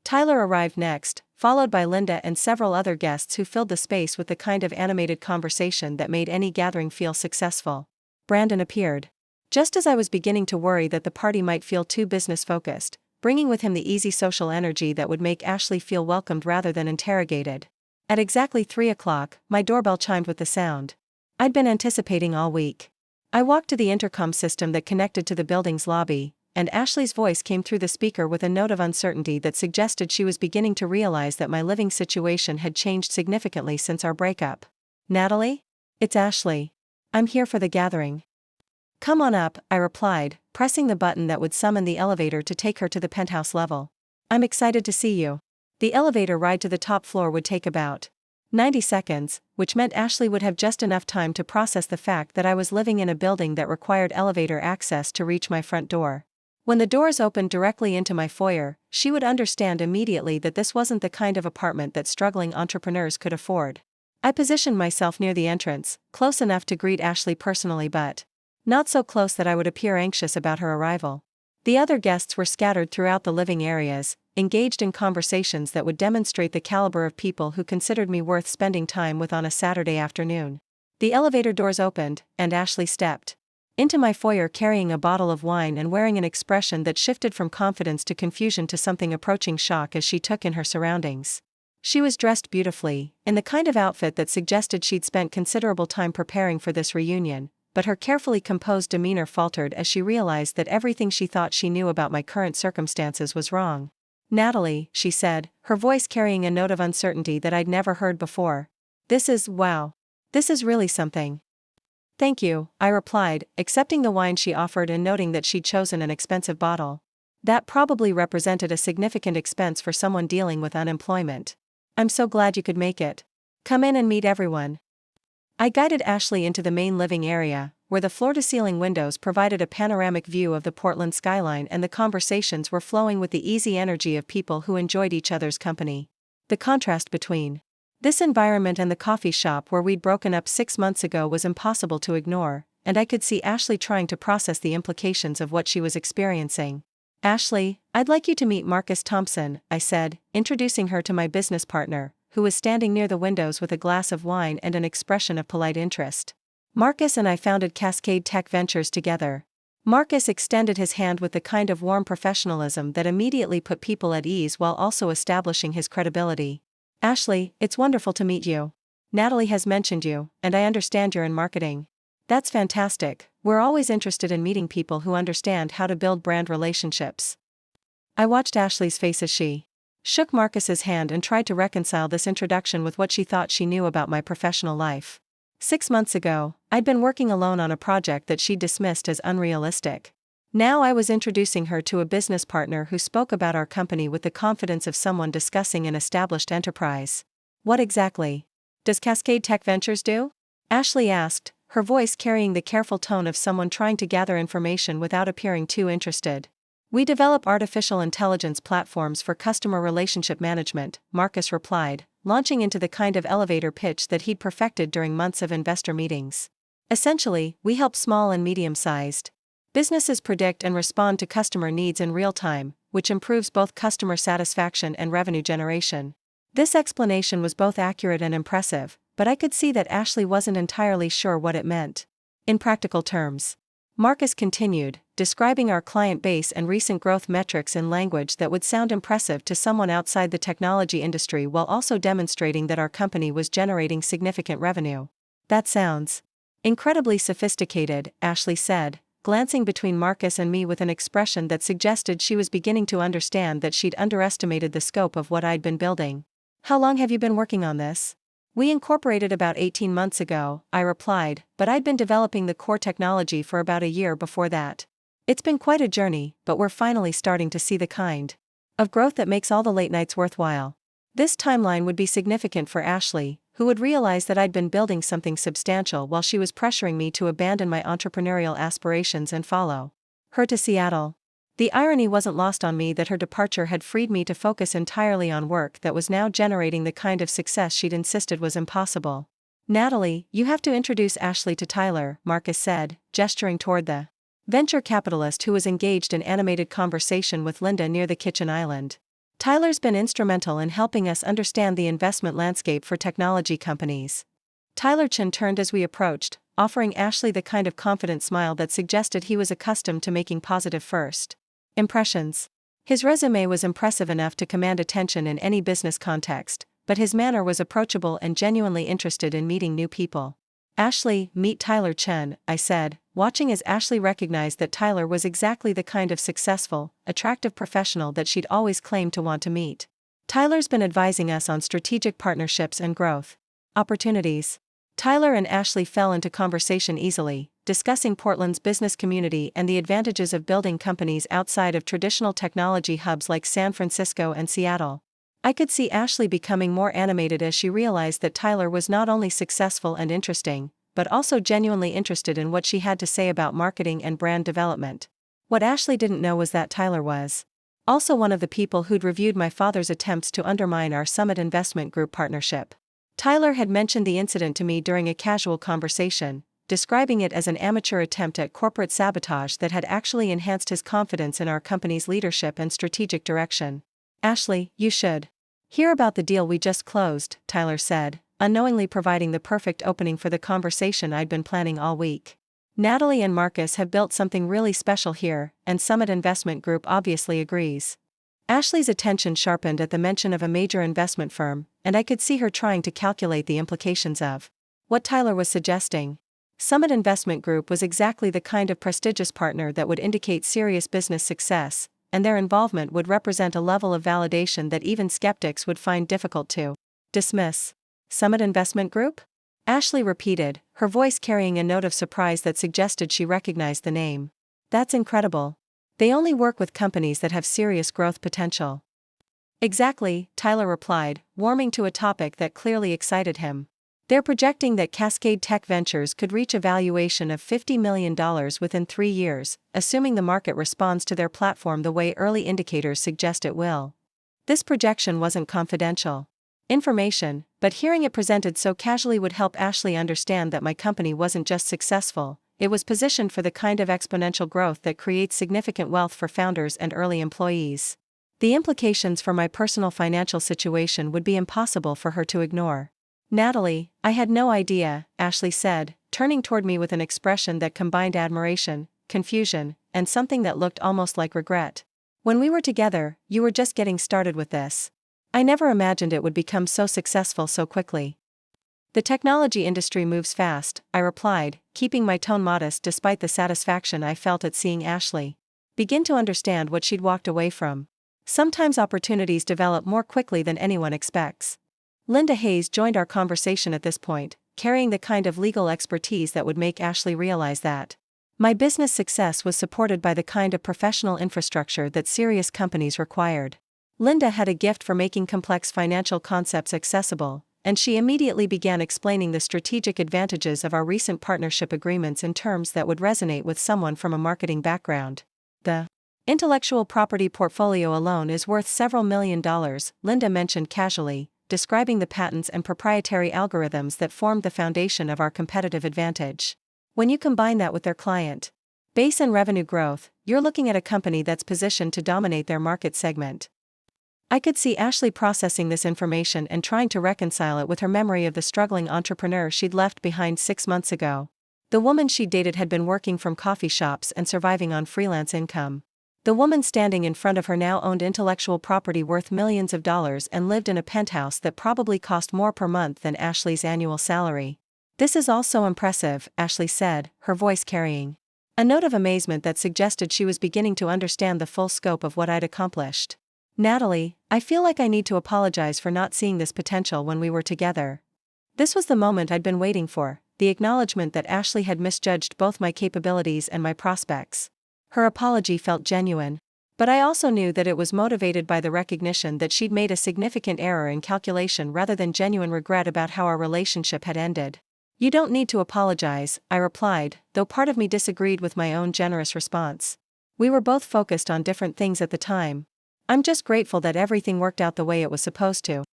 Tyler arrived next, followed by Linda and several other guests who filled the space with the kind of animated conversation that made any gathering feel successful. Brandon appeared just as I was beginning to worry that the party might feel too business-focused, bringing with him the easy social energy that would make Ashley feel welcomed rather than interrogated. At exactly 3 o'clock, my doorbell chimed with the sound I'd been anticipating all week. I walked to the intercom system that connected to the building's lobby, and Ashley's voice came through the speaker with a note of uncertainty that suggested she was beginning to realize that my living situation had changed significantly since our breakup. "Natalie? It's Ashley. I'm here for the gathering." "Come on up," I replied, pressing the button that would summon the elevator to take her to the penthouse level. "I'm excited to see you." The elevator ride to the top floor would take about 90 seconds, which meant Ashley would have just enough time to process the fact that I was living in a building that required elevator access to reach my front door. When the doors opened directly into my foyer, she would understand immediately that this wasn't the kind of apartment that struggling entrepreneurs could afford. I positioned myself near the entrance, close enough to greet Ashley personally but not so close that I would appear anxious about her arrival. The other guests were scattered throughout the living areas, engaged in conversations that would demonstrate the caliber of people who considered me worth spending time with on a Saturday afternoon. The elevator doors opened, and Ashley stepped into my foyer carrying a bottle of wine and wearing an expression that shifted from confidence to confusion to something approaching shock as she took in her surroundings. She was dressed beautifully, in the kind of outfit that suggested she'd spent considerable time preparing for this reunion, but her carefully composed demeanor faltered as she realized that everything she thought she knew about my current circumstances was wrong. "Natalie," she said, her voice carrying a note of uncertainty that I'd never heard before. Wow. This is really something." "Thank you," I replied, accepting the wine she offered and noting that she'd chosen an expensive bottle. That probably represented a significant expense for someone dealing with unemployment. "I'm so glad you could make it. Come in and meet everyone." I guided Ashley into the main living area, where the floor-to-ceiling windows provided a panoramic view of the Portland skyline and the conversations were flowing with the easy energy of people who enjoyed each other's company. The contrast between this environment and the coffee shop where we'd broken up 6 months ago was impossible to ignore, and I could see Ashley trying to process the implications of what she was experiencing. "Ashley, I'd like you to meet Marcus Thompson," I said, introducing her to my business partner, who was standing near the windows with a glass of wine and an expression of polite interest. "Marcus and I founded Cascade Tech Ventures together." Marcus extended his hand with the kind of warm professionalism that immediately put people at ease while also establishing his credibility. "Ashley, it's wonderful to meet you. Natalie has mentioned you, and I understand you're in marketing." "That's fantastic. We're always interested in meeting people who understand how to build brand relationships." I watched Ashley's face as she shook Marcus's hand and tried to reconcile this introduction with what she thought she knew about my professional life. 6 months ago, I'd been working alone on a project that she dismissed as unrealistic. Now I was introducing her to a business partner who spoke about our company with the confidence of someone discussing an established enterprise. "What exactly does Cascade Tech Ventures do?" Ashley asked, her voice carrying the careful tone of someone trying to gather information without appearing too interested. "We develop artificial intelligence platforms for customer relationship management," Marcus replied, launching into the kind of elevator pitch that he'd perfected during months of investor meetings. "Essentially, we help small and medium-sized businesses predict and respond to customer needs in real time, which improves both customer satisfaction and revenue generation." This explanation was both accurate and impressive, but I could see that Ashley wasn't entirely sure what it meant. "In practical terms," Marcus continued, describing our client base and recent growth metrics in language that would sound impressive to someone outside the technology industry while also demonstrating that our company was generating significant revenue. "That sounds incredibly sophisticated," Ashley said, glancing between Marcus and me with an expression that suggested she was beginning to understand that she'd underestimated the scope of what I'd been building. "How long have you been working on this?" "We incorporated about 18 months ago," I replied, "but I'd been developing the core technology for about a year before that. It's been quite a journey, but we're finally starting to see the kind of growth that makes all the late nights worthwhile." This timeline would be significant for Ashley, who would realize that I'd been building something substantial while she was pressuring me to abandon my entrepreneurial aspirations and follow her to Seattle. The irony wasn't lost on me that her departure had freed me to focus entirely on work that was now generating the kind of success she'd insisted was impossible. "Natalie, you have to introduce Ashley to Tyler," Marcus said, gesturing toward the venture capitalist who was engaged in animated conversation with Linda near the kitchen island. "Tyler's been instrumental in helping us understand the investment landscape for technology companies." Tyler Chin turned as we approached, offering Ashley the kind of confident smile that suggested he was accustomed to making positive first impressions. His resume was impressive enough to command attention in any business context, but his manner was approachable and genuinely interested in meeting new people. "Ashley, meet Tyler Chen," I said, watching as Ashley recognized that Tyler was exactly the kind of successful, attractive professional that she'd always claimed to want to meet. "Tyler's been advising us on strategic partnerships and growth opportunities." Tyler and Ashley fell into conversation easily, discussing Portland's business community and the advantages of building companies outside of traditional technology hubs like San Francisco and Seattle. I could see Ashley becoming more animated as she realized that Tyler was not only successful and interesting, but also genuinely interested in what she had to say about marketing and brand development. What Ashley didn't know was that Tyler was also one of the people who'd reviewed my father's attempts to undermine our Summit Investment Group partnership. Tyler had mentioned the incident to me during a casual conversation, describing it as an amateur attempt at corporate sabotage that had actually enhanced his confidence in our company's leadership and strategic direction. Ashley, you should hear about the deal we just closed, Tyler said, unknowingly providing the perfect opening for the conversation I'd been planning all week. Natalie and Marcus have built something really special here, and Summit Investment Group obviously agrees. Ashley's attention sharpened at the mention of a major investment firm, and I could see her trying to calculate the implications of what Tyler was suggesting. Summit Investment Group was exactly the kind of prestigious partner that would indicate serious business success, and their involvement would represent a level of validation that even skeptics would find difficult to dismiss. Summit Investment Group? Ashley repeated, her voice carrying a note of surprise that suggested she recognized the name. That's incredible. They only work with companies that have serious growth potential. Exactly, Tyler replied, warming to a topic that clearly excited him. They're projecting that Cascade Tech Ventures could reach a valuation of $50 million within 3 years, assuming the market responds to their platform the way early indicators suggest it will. This projection wasn't confidential information, but hearing it presented so casually would help Ashley understand that my company wasn't just successful, it was positioned for the kind of exponential growth that creates significant wealth for founders and early employees. The implications for my personal financial situation would be impossible for her to ignore. Natalie, I had no idea, Ashley said, turning toward me with an expression that combined admiration, confusion, and something that looked almost like regret. When we were together, you were just getting started with this. I never imagined it would become so successful so quickly. The technology industry moves fast, I replied, keeping my tone modest despite the satisfaction I felt at seeing Ashley begin to understand what she'd walked away from. Sometimes opportunities develop more quickly than anyone expects. Linda Hayes joined our conversation at this point, carrying the kind of legal expertise that would make Ashley realize that my business success was supported by the kind of professional infrastructure that serious companies required. Linda had a gift for making complex financial concepts accessible, and she immediately began explaining the strategic advantages of our recent partnership agreements in terms that would resonate with someone from a marketing background. The intellectual property portfolio alone is worth several $1 million, Linda mentioned casually, describing the patents and proprietary algorithms that formed the foundation of our competitive advantage. When you combine that with their client base and revenue growth, you're looking at a company that's positioned to dominate their market segment. I could see Ashley processing this information and trying to reconcile it with her memory of the struggling entrepreneur she'd left behind 6 months ago. The woman she'd dated had been working from coffee shops and surviving on freelance income. The woman standing in front of her now owned intellectual property worth millions of dollars and lived in a penthouse that probably cost more per month than Ashley's annual salary. This is all so impressive, Ashley said, her voice carrying a note of amazement that suggested she was beginning to understand the full scope of what I'd accomplished. Natalie, I feel like I need to apologize for not seeing this potential when we were together. This was the moment I'd been waiting for, the acknowledgement that Ashley had misjudged both my capabilities and my prospects. Her apology felt genuine, but I also knew that it was motivated by the recognition that she'd made a significant error in calculation rather than genuine regret about how our relationship had ended. You don't need to apologize, I replied, though part of me disagreed with my own generous response. We were both focused on different things at the time. I'm just grateful that everything worked out the way it was supposed to.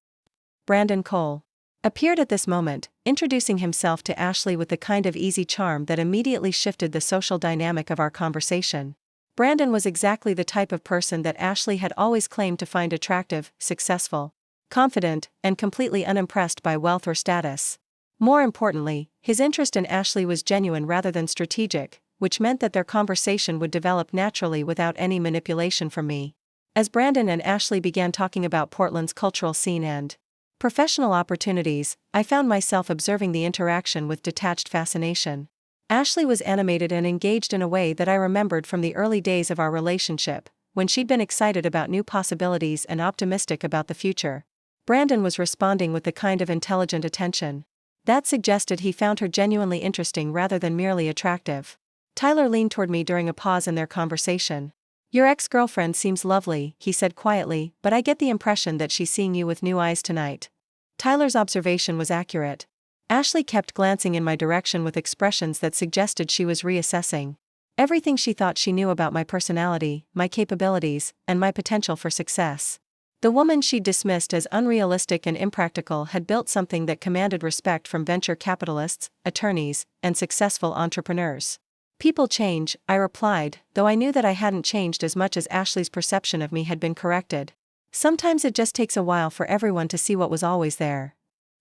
Brandon Cole appeared at this moment, introducing himself to Ashley with the kind of easy charm that immediately shifted the social dynamic of our conversation. Brandon was exactly the type of person that Ashley had always claimed to find attractive, successful, confident, and completely unimpressed by wealth or status. More importantly, his interest in Ashley was genuine rather than strategic, which meant that their conversation would develop naturally without any manipulation from me. As Brandon and Ashley began talking about Portland's cultural scene and professional opportunities, I found myself observing the interaction with detached fascination. Ashley was animated and engaged in a way that I remembered from the early days of our relationship, when she'd been excited about new possibilities and optimistic about the future. Brandon was responding with the kind of intelligent attention that suggested he found her genuinely interesting rather than merely attractive. Tyler leaned toward me during a pause in their conversation. Your ex-girlfriend seems lovely, he said quietly, but I get the impression that she's seeing you with new eyes tonight. Tyler's observation was accurate. Ashley kept glancing in my direction with expressions that suggested she was reassessing Everything she thought she knew about my personality, my capabilities, and my potential for success. The woman she'd dismissed as unrealistic and impractical had built something that commanded respect from venture capitalists, attorneys, and successful entrepreneurs. People change, I replied, though I knew that I hadn't changed as much as Ashley's perception of me had been corrected. Sometimes it just takes a while for everyone to see what was always there.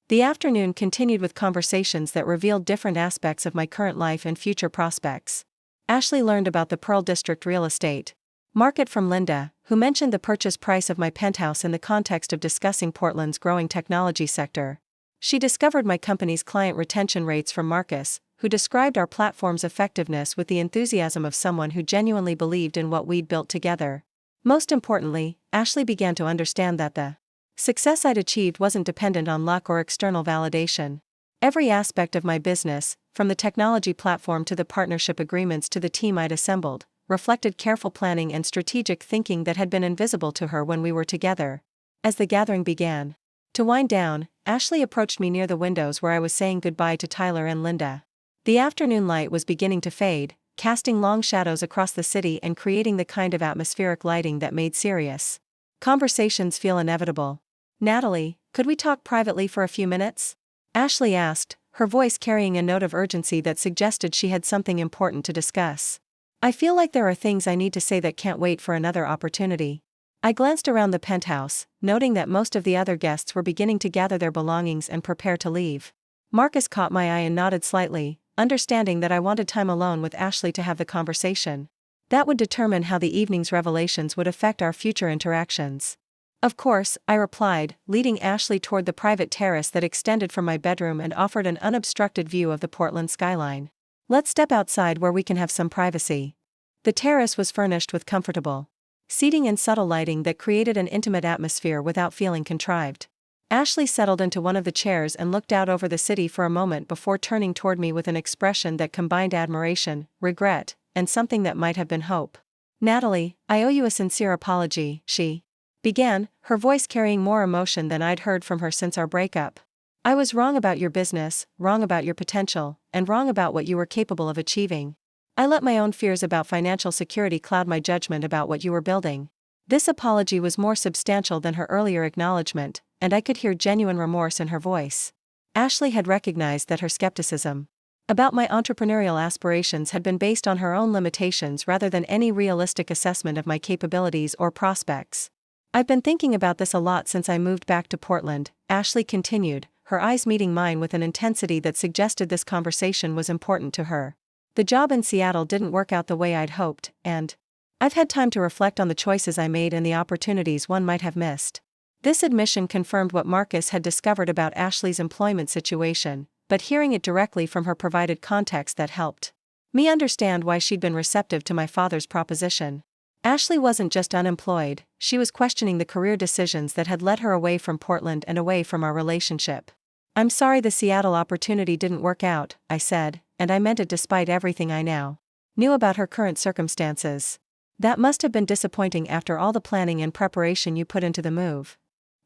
The afternoon continued with conversations that revealed different aspects of my current life and future prospects. Ashley learned about the Pearl District real estate market from Linda, who mentioned the purchase price of my penthouse in the context of discussing Portland's growing technology sector. She discovered my company's client retention rates from Marcus, who described our platform's effectiveness with the enthusiasm of someone who genuinely believed in what we'd built together. Most importantly, Ashley began to understand that the success I'd achieved wasn't dependent on luck or external validation. Every aspect of my business, from the technology platform to the partnership agreements to the team I'd assembled, reflected careful planning and strategic thinking that had been invisible to her when we were together. As the gathering began to wind down, Ashley approached me near the windows where I was saying goodbye to Tyler and Linda. The afternoon light was beginning to fade, casting long shadows across the city and creating the kind of atmospheric lighting that made serious conversations feel inevitable. "Natalie, could we talk privately for a few minutes?" Ashley asked, her voice carrying a note of urgency that suggested she had something important to discuss. "I feel like there are things I need to say that can't wait for another opportunity." I glanced around the penthouse, noting that most of the other guests were beginning to gather their belongings and prepare to leave. Marcus caught my eye and nodded slightly, understanding that I wanted time alone with Ashley to have the conversation. That would determine how the evening's revelations would affect our future interactions. "Of course," I replied, leading Ashley toward the private terrace that extended from my bedroom and offered an unobstructed view of the Portland skyline. "Let's step outside where we can have some privacy." The terrace was furnished with comfortable seating and subtle lighting that created an intimate atmosphere without feeling contrived. Ashley settled into one of the chairs and looked out over the city for a moment before turning toward me with an expression that combined admiration, regret, and something that might have been hope. "Natalie, I owe you a sincere apology," she began, her voice carrying more emotion than I'd heard from her since our breakup. "I was wrong about your business, wrong about your potential, and wrong about what you were capable of achieving. I let my own fears about financial security cloud my judgment about what you were building." This apology was more substantial than her earlier acknowledgement, and I could hear genuine remorse in her voice. Ashley had recognized that her skepticism about my entrepreneurial aspirations had been based on her own limitations rather than any realistic assessment of my capabilities or prospects. "I've been thinking about this a lot since I moved back to Portland," Ashley continued, her eyes meeting mine with an intensity that suggested this conversation was important to her. "The job in Seattle didn't work out the way I'd hoped, and I've had time to reflect on the choices I made and the opportunities one might have missed." This admission confirmed what Marcus had discovered about Ashley's employment situation, but hearing it directly from her provided context that helped me understand why she'd been receptive to my father's proposition. Ashley wasn't just unemployed, she was questioning the career decisions that had led her away from Portland and away from our relationship. "I'm sorry the Seattle opportunity didn't work out," I said, and I meant it despite everything I now knew about her current circumstances. "That must have been disappointing after all the planning and preparation you put into the move."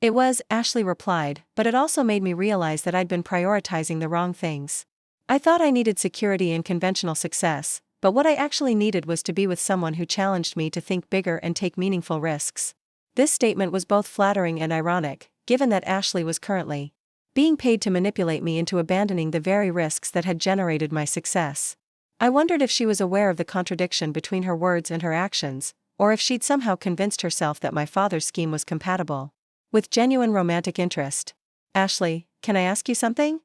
"It was," Ashley replied, "but it also made me realize that I'd been prioritizing the wrong things. I thought I needed security and conventional success, but what I actually needed was to be with someone who challenged me to think bigger and take meaningful risks." This statement was both flattering and ironic, given that Ashley was currently being paid to manipulate me into abandoning the very risks that had generated my success. I wondered if she was aware of the contradiction between her words and her actions, or if she'd somehow convinced herself that my father's scheme was compatible with genuine romantic interest. "Ashley, can I ask you something?"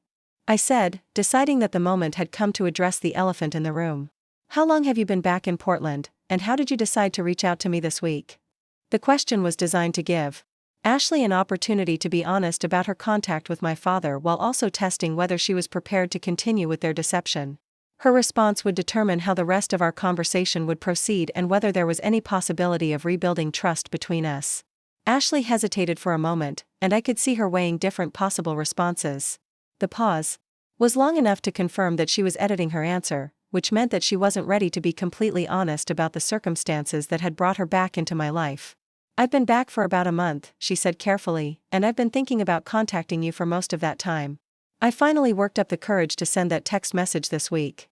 I said, deciding that the moment had come to address the elephant in the room. "How long have you been back in Portland, and how did you decide to reach out to me this week?" The question was designed to give Ashley an opportunity to be honest about her contact with my father while also testing whether she was prepared to continue with their deception. Her response would determine how the rest of our conversation would proceed and whether there was any possibility of rebuilding trust between us. Ashley hesitated for a moment, and I could see her weighing different possible responses. The pause was long enough to confirm that she was editing her answer, which meant that she wasn't ready to be completely honest about the circumstances that had brought her back into my life. "I've been back for about a month," she said carefully, "and I've been thinking about contacting you for most of that time. I finally worked up the courage to send that text message this week."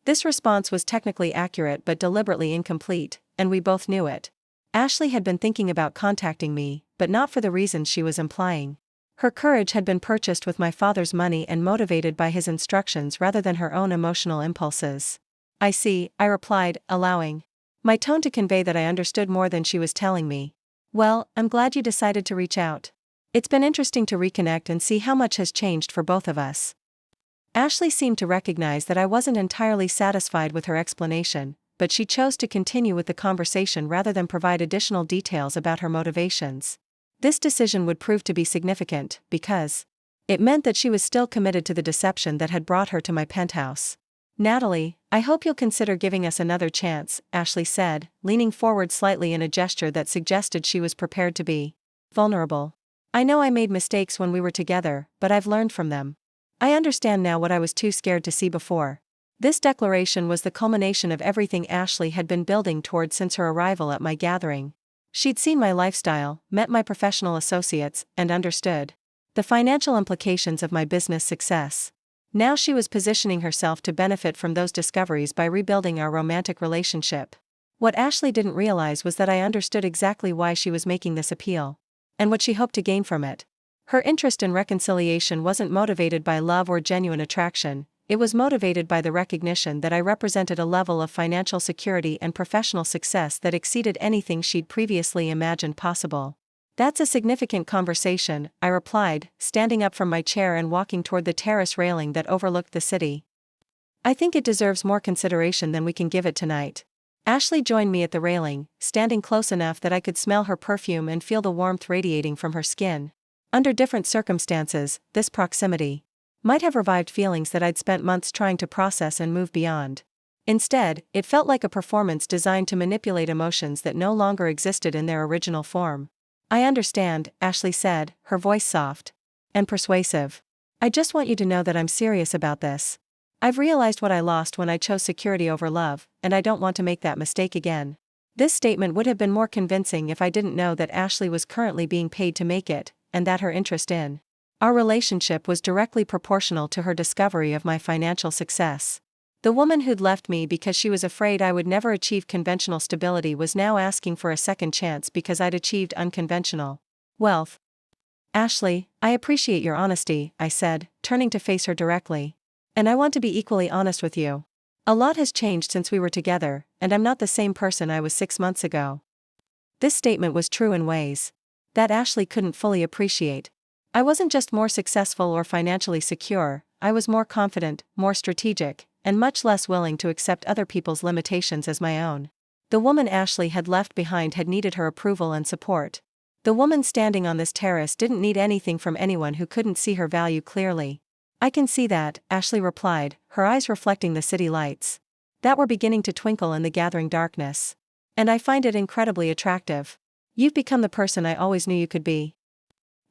This response was technically accurate but deliberately incomplete, and we both knew it. Ashley had been thinking about contacting me, but not for the reasons she was implying. Her courage had been purchased with my father's money and motivated by his instructions rather than her own emotional impulses. I see, I replied, allowing my tone to convey that I understood more than she was telling me. Well, I'm glad you decided to reach out. It's been interesting to reconnect and see how much has changed for both of us. Ashley seemed to recognize that I wasn't entirely satisfied with her explanation, but she chose to continue with the conversation rather than provide additional details about her motivations. This decision would prove to be significant, because it meant that she was still committed to the deception that had brought her to my penthouse. Natalie, I hope you'll consider giving us another chance, Ashley said, leaning forward slightly in a gesture that suggested she was prepared to be vulnerable. I know I made mistakes when we were together, but I've learned from them. I understand now what I was too scared to see before. This declaration was the culmination of everything Ashley had been building toward since her arrival at my gathering. She'd seen my lifestyle, met my professional associates, and understood the financial implications of my business success. Now she was positioning herself to benefit from those discoveries by rebuilding our romantic relationship. What Ashley didn't realize was that I understood exactly why she was making this appeal, and what she hoped to gain from it. Her interest in reconciliation wasn't motivated by love or genuine attraction, it was motivated by the recognition that I represented a level of financial security and professional success that exceeded anything she'd previously imagined possible. That's a significant conversation, I replied, standing up from my chair and walking toward the terrace railing that overlooked the city. I think it deserves more consideration than we can give it tonight. Ashley joined me at the railing, standing close enough that I could smell her perfume and feel the warmth radiating from her skin. Under different circumstances, this proximity might have revived feelings that I'd spent months trying to process and move beyond. Instead, it felt like a performance designed to manipulate emotions that no longer existed in their original form. I understand, Ashley said, her voice soft and persuasive. I just want you to know that I'm serious about this. I've realized what I lost when I chose security over love, and I don't want to make that mistake again. This statement would have been more convincing if I didn't know that Ashley was currently being paid to make it, and that her interest in our relationship was directly proportional to her discovery of my financial success. The woman who'd left me because she was afraid I would never achieve conventional stability was now asking for a second chance because I'd achieved unconventional wealth. Ashley, I appreciate your honesty, I said, turning to face her directly. And I want to be equally honest with you. A lot has changed since we were together, and I'm not the same person I was 6 months ago. This statement was true in ways that Ashley couldn't fully appreciate. I wasn't just more successful or financially secure, I was more confident, more strategic, and much less willing to accept other people's limitations as my own. The woman Ashley had left behind had needed her approval and support. The woman standing on this terrace didn't need anything from anyone who couldn't see her value clearly. I can see that, Ashley replied, her eyes reflecting the city lights that were beginning to twinkle in the gathering darkness. And I find it incredibly attractive. You've become the person I always knew you could be.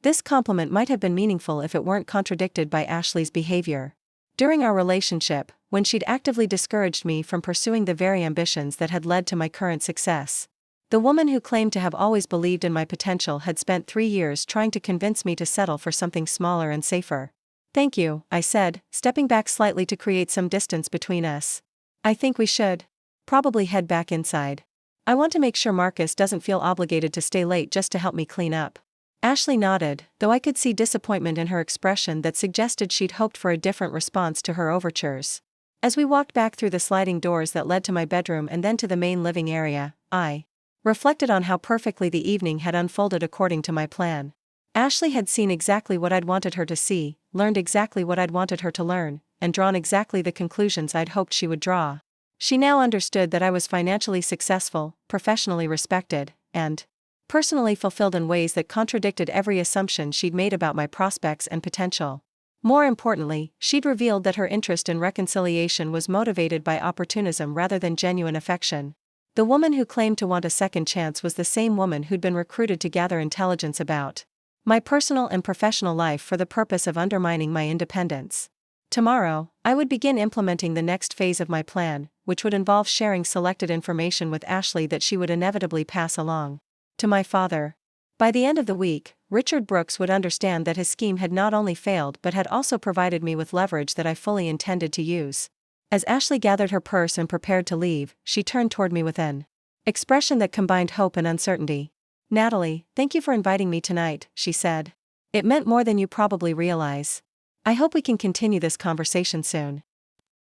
This compliment might have been meaningful if it weren't contradicted by Ashley's behavior. During our relationship, when she'd actively discouraged me from pursuing the very ambitions that had led to my current success. The woman who claimed to have always believed in my potential had spent 3 years trying to convince me to settle for something smaller and safer. Thank you, I said, stepping back slightly to create some distance between us. I think we should probably head back inside. I want to make sure Marcus doesn't feel obligated to stay late just to help me clean up. Ashley nodded, though I could see disappointment in her expression that suggested she'd hoped for a different response to her overtures. As we walked back through the sliding doors that led to my bedroom and then to the main living area, I reflected on how perfectly the evening had unfolded according to my plan. Ashley had seen exactly what I'd wanted her to see, learned exactly what I'd wanted her to learn, and drawn exactly the conclusions I'd hoped she would draw. She now understood that I was financially successful, professionally respected, and personally fulfilled in ways that contradicted every assumption she'd made about my prospects and potential. More importantly, she'd revealed that her interest in reconciliation was motivated by opportunism rather than genuine affection. The woman who claimed to want a second chance was the same woman who'd been recruited to gather intelligence about my personal and professional life for the purpose of undermining my independence. Tomorrow, I would begin implementing the next phase of my plan, which would involve sharing selected information with Ashley that she would inevitably pass along to my father. By the end of the week, Richard Brooks would understand that his scheme had not only failed but had also provided me with leverage that I fully intended to use. As Ashley gathered her purse and prepared to leave, she turned toward me with an expression that combined hope and uncertainty. "Natalie, thank you for inviting me tonight," she said. "It meant more than you probably realize. I hope we can continue this conversation soon."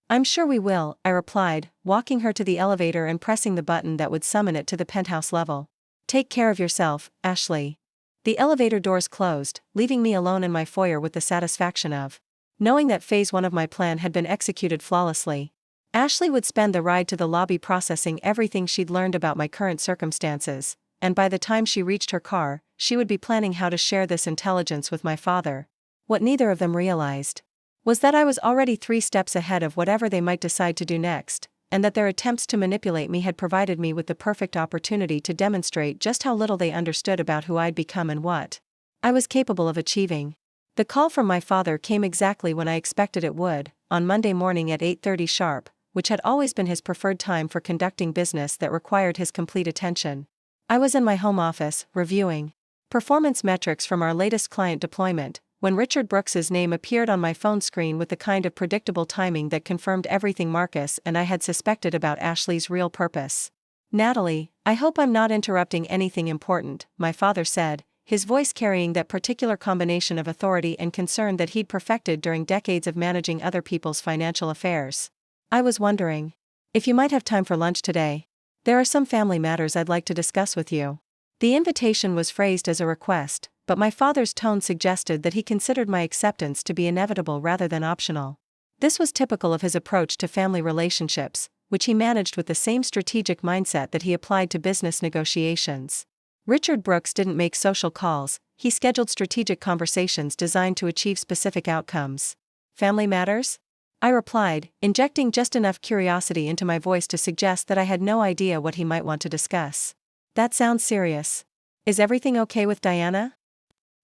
"I'm sure we will," I replied, walking her to the elevator and pressing the button that would summon it to the penthouse level. "Take care of yourself, Ashley." The elevator doors closed, leaving me alone in my foyer with the satisfaction of knowing that phase 1 of my plan had been executed flawlessly. Ashley would spend the ride to the lobby processing everything she'd learned about my current circumstances, and by the time she reached her car, she would be planning how to share this intelligence with my father. What neither of them realized was that I was already 3 steps ahead of whatever they might decide to do next, and that their attempts to manipulate me had provided me with the perfect opportunity to demonstrate just how little they understood about who I'd become and what I was capable of achieving. The call from my father came exactly when I expected it would, on Monday morning at 8:30 sharp, which had always been his preferred time for conducting business that required his complete attention. I was in my home office, reviewing performance metrics from our latest client deployment, when Richard Brooks's name appeared on my phone screen with the kind of predictable timing that confirmed everything Marcus and I had suspected about Ashley's real purpose. "Natalie, I hope I'm not interrupting anything important," my father said, his voice carrying that particular combination of authority and concern that he'd perfected during decades of managing other people's financial affairs. "I was wondering if you might have time for lunch today. There are some family matters I'd like to discuss with you." The invitation was phrased as a request, but my father's tone suggested that he considered my acceptance to be inevitable rather than optional. This was typical of his approach to family relationships, which he managed with the same strategic mindset that he applied to business negotiations. Richard Brooks didn't make social calls, he scheduled strategic conversations designed to achieve specific outcomes. "Family matters?" I replied, injecting just enough curiosity into my voice to suggest that I had no idea what he might want to discuss. "That sounds serious. Is everything okay with Diana?"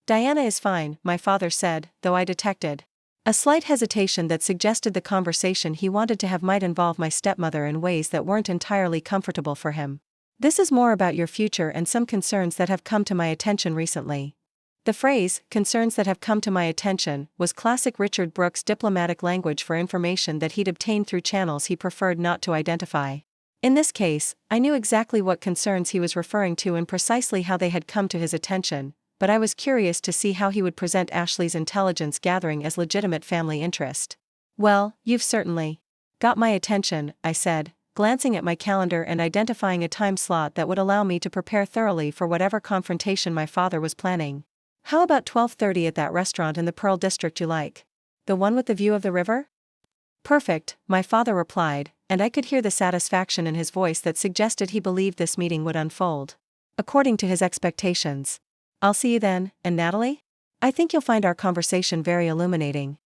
"Diana is fine," my father said, though I detected a slight hesitation that suggested the conversation he wanted to have might involve my stepmother in ways that weren't entirely comfortable for him. "This is more about your future and some concerns that have come to my attention recently." The phrase, "concerns that have come to my attention," was classic Richard Brooks diplomatic language for information that he'd obtained through channels he preferred not to identify. In this case, I knew exactly what concerns he was referring to and precisely how they had come to his attention, but I was curious to see how he would present Ashley's intelligence gathering as legitimate family interest. "Well, you've certainly got my attention," I said, glancing at my calendar and identifying a time slot that would allow me to prepare thoroughly for whatever confrontation my father was planning. "How about 12:30 at that restaurant in the Pearl District you like? The one with the view of the river?" "Perfect," my father replied, and I could hear the satisfaction in his voice that suggested he believed this meeting would unfold according to his expectations. "I'll see you then, and Natalie? I think you'll find our conversation very illuminating."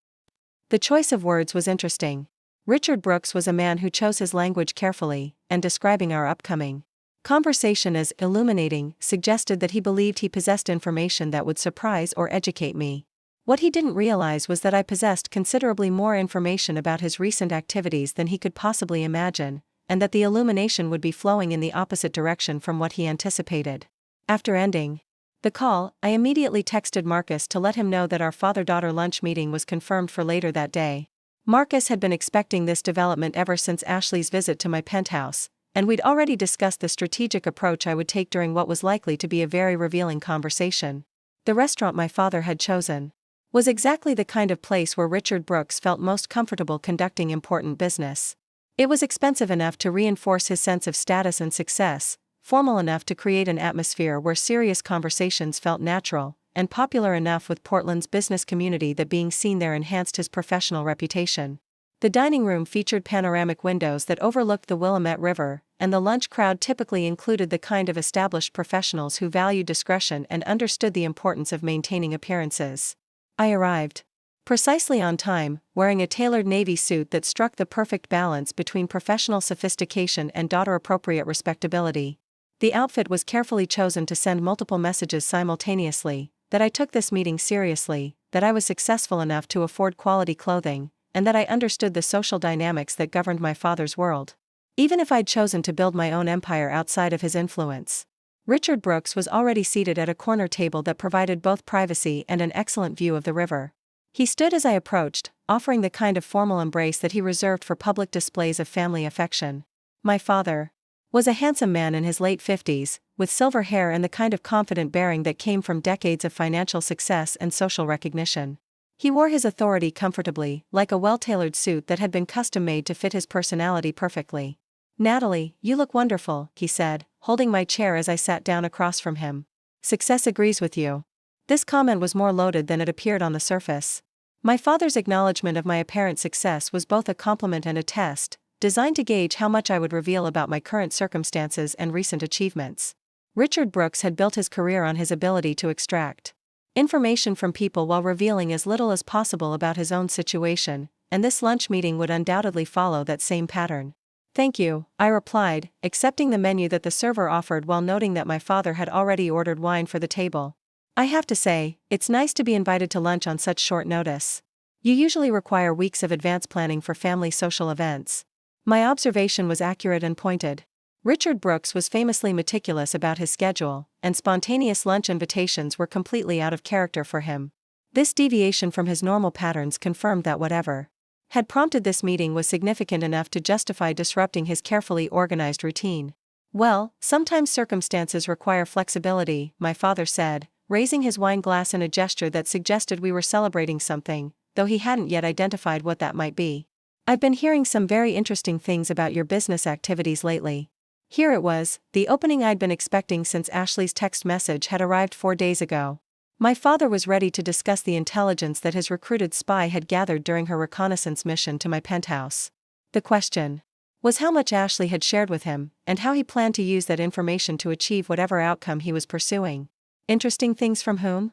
The choice of words was interesting. Richard Brooks was a man who chose his language carefully, and describing our upcoming conversation as illuminating suggested that he believed he possessed information that would surprise or educate me. What he didn't realize was that I possessed considerably more information about his recent activities than he could possibly imagine, and that the illumination would be flowing in the opposite direction from what he anticipated. After ending the call, I immediately texted Marcus to let him know that our father-daughter lunch meeting was confirmed for later that day. Marcus had been expecting this development ever since Ashley's visit to my penthouse, and we'd already discussed the strategic approach I would take during what was likely to be a very revealing conversation. The restaurant my father had chosen was exactly the kind of place where Richard Brooks felt most comfortable conducting important business. It was expensive enough to reinforce his sense of status and success, formal enough to create an atmosphere where serious conversations felt natural, and popular enough with Portland's business community that being seen there enhanced his professional reputation. The dining room featured panoramic windows that overlooked the Willamette River, and the lunch crowd typically included the kind of established professionals who valued discretion and understood the importance of maintaining appearances. I arrived precisely on time, wearing a tailored navy suit that struck the perfect balance between professional sophistication and daughter-appropriate respectability. The outfit was carefully chosen to send multiple messages simultaneously: that I took this meeting seriously, that I was successful enough to afford quality clothing, and that I understood the social dynamics that governed my father's world. Even if I'd chosen to build my own empire outside of his influence, Richard Brooks was already seated at a corner table that provided both privacy and an excellent view of the river. He stood as I approached, offering the kind of formal embrace that he reserved for public displays of family affection. My father was a handsome man in his late 50s, with silver hair and the kind of confident bearing that came from decades of financial success and social recognition. He wore his authority comfortably, like a well-tailored suit that had been custom-made to fit his personality perfectly. "Natalie, you look wonderful," he said, holding my chair as I sat down across from him. "Success agrees with you." This comment was more loaded than it appeared on the surface. My father's acknowledgement of my apparent success was both a compliment and a test, designed to gauge how much I would reveal about my current circumstances and recent achievements. Richard Brooks had built his career on his ability to extract information from people while revealing as little as possible about his own situation, and this lunch meeting would undoubtedly follow that same pattern. "Thank you," I replied, accepting the menu that the server offered while noting that my father had already ordered wine for the table. "I have to say, it's nice to be invited to lunch on such short notice. You usually require weeks of advance planning for family social events." My observation was accurate and pointed. Richard Brooks was famously meticulous about his schedule, and spontaneous lunch invitations were completely out of character for him. This deviation from his normal patterns confirmed that whatever had prompted this meeting was significant enough to justify disrupting his carefully organized routine. "Well, sometimes circumstances require flexibility," my father said, raising his wine glass in a gesture that suggested we were celebrating something, though he hadn't yet identified what that might be. "I've been hearing some very interesting things about your business activities lately." Here it was, the opening I'd been expecting since Ashley's text message had arrived 4 days ago. My father was ready to discuss the intelligence that his recruited spy had gathered during her reconnaissance mission to my penthouse. The question was how much Ashley had shared with him, and how he planned to use that information to achieve whatever outcome he was pursuing. "Interesting things from whom?"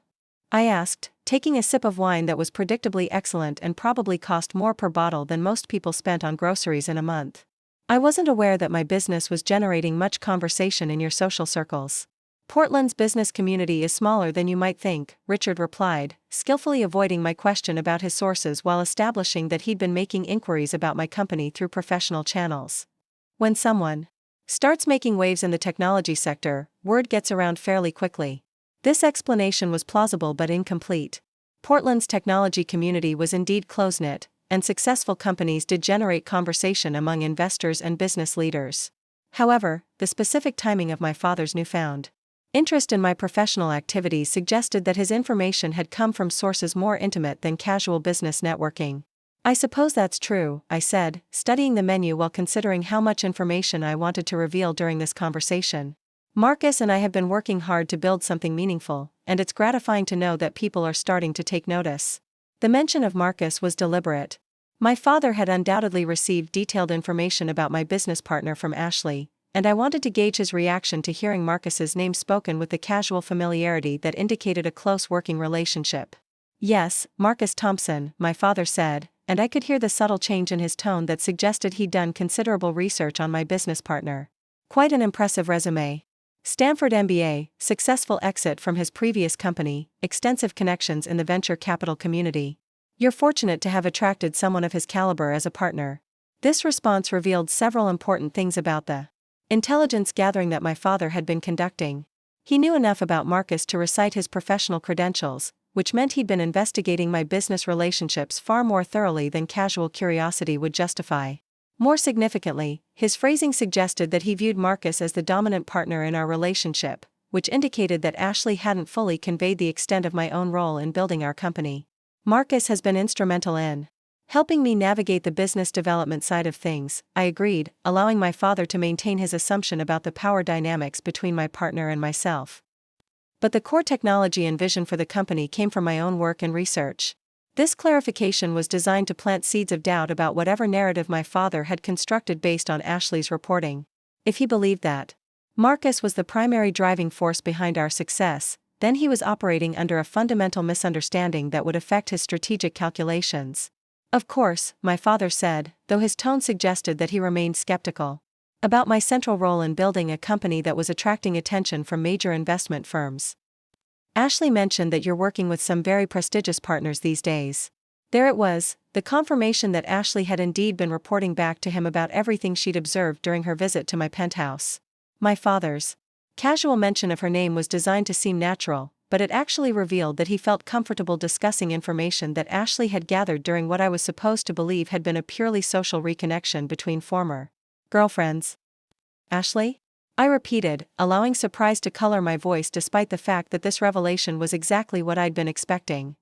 I asked, taking a sip of wine that was predictably excellent and probably cost more per bottle than most people spent on groceries in a month. "I wasn't aware that my business was generating much conversation in your social circles." "Portland's business community is smaller than you might think," Richard replied, skillfully avoiding my question about his sources while establishing that he'd been making inquiries about my company through professional channels. "When someone starts making waves in the technology sector, word gets around fairly quickly." This explanation was plausible but incomplete. Portland's technology community was indeed close-knit, and successful companies did generate conversation among investors and business leaders. However, the specific timing of my father's newfound interest in my professional activities suggested that his information had come from sources more intimate than casual business networking. "I suppose that's true," I said, studying the menu while considering how much information I wanted to reveal during this conversation. "Marcus and I have been working hard to build something meaningful, and it's gratifying to know that people are starting to take notice." The mention of Marcus was deliberate. My father had undoubtedly received detailed information about my business partner from Ashley, and I wanted to gauge his reaction to hearing Marcus's name spoken with the casual familiarity that indicated a close working relationship. "Yes, Marcus Thompson," my father said, and I could hear the subtle change in his tone that suggested he'd done considerable research on my business partner. "Quite an impressive resume. Stanford MBA, successful exit from his previous company, extensive connections in the venture capital community. You're fortunate to have attracted someone of his caliber as a partner." This response revealed several important things about the intelligence gathering that my father had been conducting. He knew enough about Marcus to recite his professional credentials, which meant he'd been investigating my business relationships far more thoroughly than casual curiosity would justify. More significantly, his phrasing suggested that he viewed Marcus as the dominant partner in our relationship, which indicated that Ashley hadn't fully conveyed the extent of my own role in building our company. "Marcus has been instrumental in helping me navigate the business development side of things," I agreed, allowing my father to maintain his assumption about the power dynamics between my partner and myself. "But the core technology and vision for the company came from my own work and research." This clarification was designed to plant seeds of doubt about whatever narrative my father had constructed based on Ashley's reporting. If he believed that Marcus was the primary driving force behind our success, then he was operating under a fundamental misunderstanding that would affect his strategic calculations. "Of course," my father said, though his tone suggested that he remained skeptical about my central role in building a company that was attracting attention from major investment firms. "Ashley mentioned that you're working with some very prestigious partners these days." There it was, the confirmation that Ashley had indeed been reporting back to him about everything she'd observed during her visit to my penthouse. My father's casual mention of her name was designed to seem natural, but it actually revealed that he felt comfortable discussing information that Ashley had gathered during what I was supposed to believe had been a purely social reconnection between former girlfriends. Ashley? I repeated, allowing surprise to color my voice despite the fact that this revelation was exactly what I'd been expecting.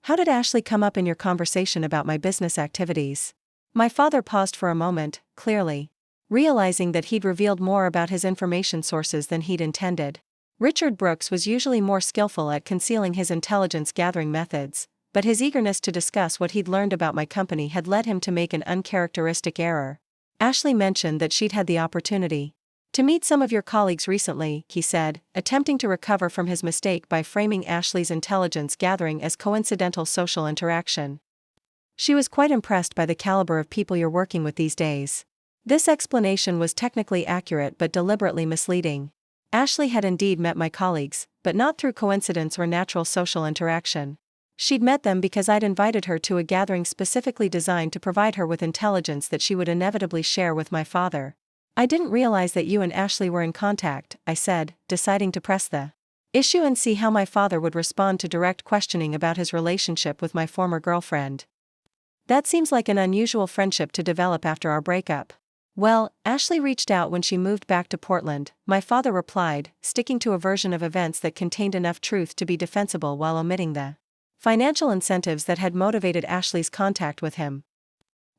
How did Ashley come up in your conversation about my business activities? My father paused for a moment, clearly realizing that he'd revealed more about his information sources than he'd intended. Richard Brooks was usually more skillful at concealing his intelligence-gathering methods, but his eagerness to discuss what he'd learned about my company had led him to make an uncharacteristic error. Ashley mentioned that she'd had the opportunity to meet some of your colleagues recently, he said, attempting to recover from his mistake by framing Ashley's intelligence-gathering as coincidental social interaction. She was quite impressed by the caliber of people you're working with these days. This explanation was technically accurate but deliberately misleading. Ashley had indeed met my colleagues, but not through coincidence or natural social interaction. She'd met them because I'd invited her to a gathering specifically designed to provide her with intelligence that she would inevitably share with my father. I didn't realize that you and Ashley were in contact, I said, deciding to press the issue and see how my father would respond to direct questioning about his relationship with my former girlfriend. That seems like an unusual friendship to develop after our breakup. Well, Ashley reached out when she moved back to Portland, my father replied, sticking to a version of events that contained enough truth to be defensible while omitting the financial incentives that had motivated Ashley's contact with him.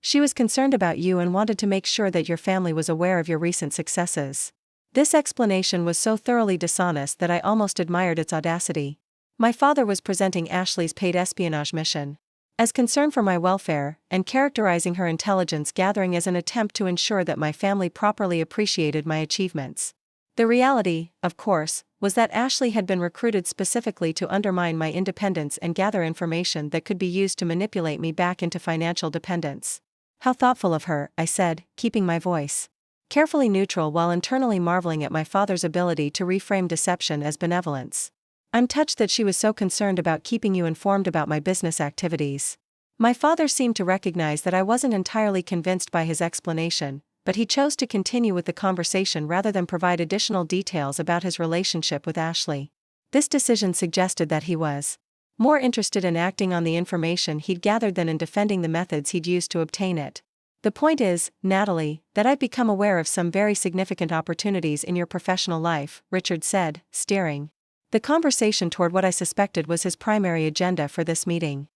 She was concerned about you and wanted to make sure that your family was aware of your recent successes. This explanation was so thoroughly dishonest that I almost admired its audacity. My father was presenting Ashley's paid espionage mission as concern for my welfare, and characterizing her intelligence gathering as an attempt to ensure that my family properly appreciated my achievements. The reality, of course, was that Ashley had been recruited specifically to undermine my independence and gather information that could be used to manipulate me back into financial dependence. How thoughtful of her, I said, keeping my voice carefully neutral while internally marveling at my father's ability to reframe deception as benevolence. I'm touched that she was so concerned about keeping you informed about my business activities. My father seemed to recognize that I wasn't entirely convinced by his explanation, but he chose to continue with the conversation rather than provide additional details about his relationship with Ashley. This decision suggested that he was more interested in acting on the information he'd gathered than in defending the methods he'd used to obtain it. The point is, Natalie, that I've become aware of some very significant opportunities in your professional life, Richard said, steering the conversation toward what I suspected was his primary agenda for this meeting.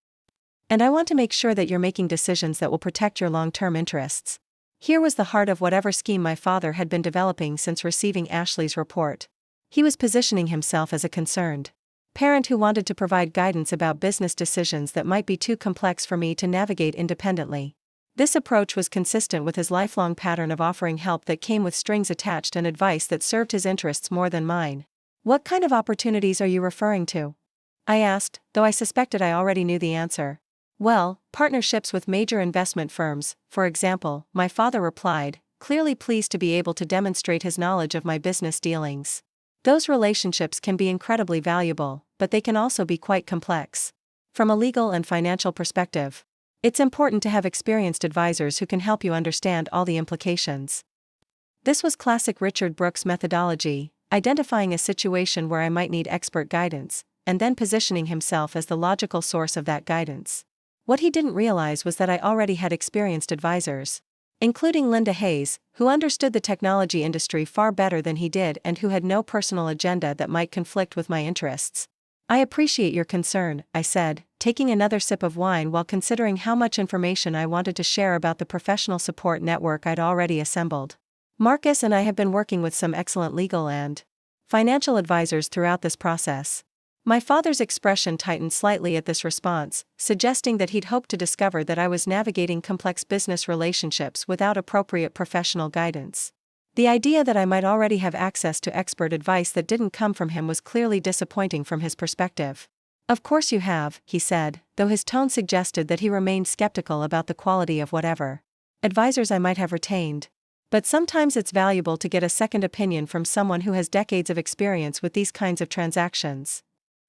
And I want to make sure that you're making decisions that will protect your long-term interests. Here was the heart of whatever scheme my father had been developing since receiving Ashley's report. He was positioning himself as a concerned parent who wanted to provide guidance about business decisions that might be too complex for me to navigate independently. This approach was consistent with his lifelong pattern of offering help that came with strings attached and advice that served his interests more than mine. What kind of opportunities are you referring to? I asked, though I suspected I already knew the answer. Well, partnerships with major investment firms, for example, my father replied, clearly pleased to be able to demonstrate his knowledge of my business dealings. Those relationships can be incredibly valuable, but they can also be quite complex. From a legal and financial perspective, it's important to have experienced advisors who can help you understand all the implications. This was classic Richard Brooks methodology, identifying a situation where I might need expert guidance, and then positioning himself as the logical source of that guidance. What he didn't realize was that I already had experienced advisors, including Linda Hayes, who understood the technology industry far better than he did and who had no personal agenda that might conflict with my interests. I appreciate your concern, I said, taking another sip of wine while considering how much information I wanted to share about the professional support network I'd already assembled. Marcus and I have been working with some excellent legal and financial advisors throughout this process. My father's expression tightened slightly at this response, suggesting that he'd hoped to discover that I was navigating complex business relationships without appropriate professional guidance. The idea that I might already have access to expert advice that didn't come from him was clearly disappointing from his perspective. Of course you have, he said, though his tone suggested that he remained skeptical about the quality of whatever advisors I might have retained. But sometimes it's valuable to get a second opinion from someone who has decades of experience with these kinds of transactions.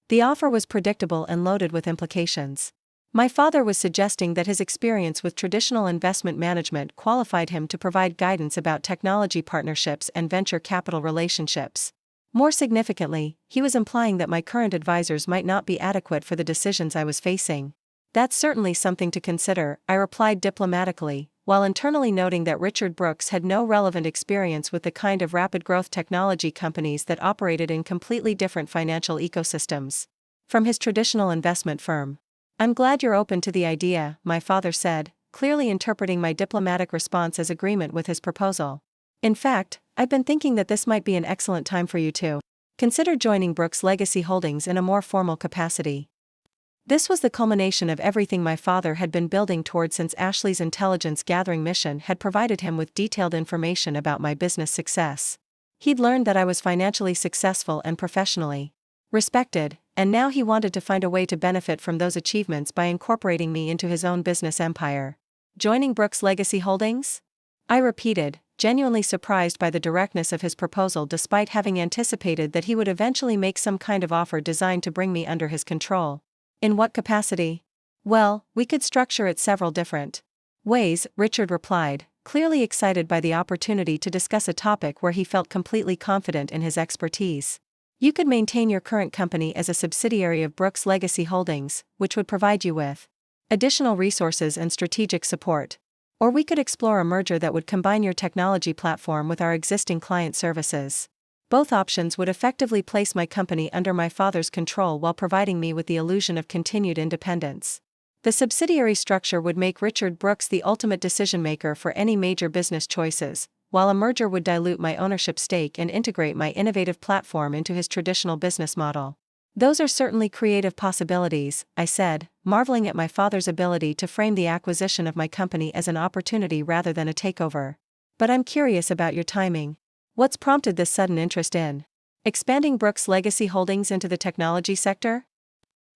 The offer was predictable and loaded with implications. My father was suggesting that his experience with traditional investment management qualified him to provide guidance about technology partnerships and venture capital relationships. More significantly, he was implying that my current advisors might not be adequate for the decisions I was facing. That's certainly something to consider, I replied diplomatically, while internally noting that Richard Brooks had no relevant experience with the kind of rapid growth technology companies that operated in completely different financial ecosystems from his traditional investment firm. I'm glad you're open to the idea, my father said, clearly interpreting my diplomatic response as agreement with his proposal. In fact, I've been thinking that this might be an excellent time for you to consider joining Brooks Legacy Holdings in a more formal capacity. This was the culmination of everything my father had been building toward since Ashley's intelligence gathering mission had provided him with detailed information about my business success. He'd learned that I was financially successful and professionally respected, and now he wanted to find a way to benefit from those achievements by incorporating me into his own business empire. Joining Brooks Legacy Holdings? I repeated, genuinely surprised by the directness of his proposal despite having anticipated that he would eventually make some kind of offer designed to bring me under his control. In what capacity? Well, we could structure it several different ways, Richard replied, clearly excited by the opportunity to discuss a topic where he felt completely confident in his expertise. You could maintain your current company as a subsidiary of Brooks Legacy Holdings, which would provide you with additional resources and strategic support. Or we could explore a merger that would combine your technology platform with our existing client services. Both options would effectively place my company under my father's control while providing me with the illusion of continued independence. The subsidiary structure would make Richard Brooks the ultimate decision-maker for any major business choices, while a merger would dilute my ownership stake and integrate my innovative platform into his traditional business model. Those are certainly creative possibilities, I said, marveling at my father's ability to frame the acquisition of my company as an opportunity rather than a takeover. But I'm curious about your timing. What's prompted this sudden interest in expanding Brooks Legacy Holdings into the technology sector?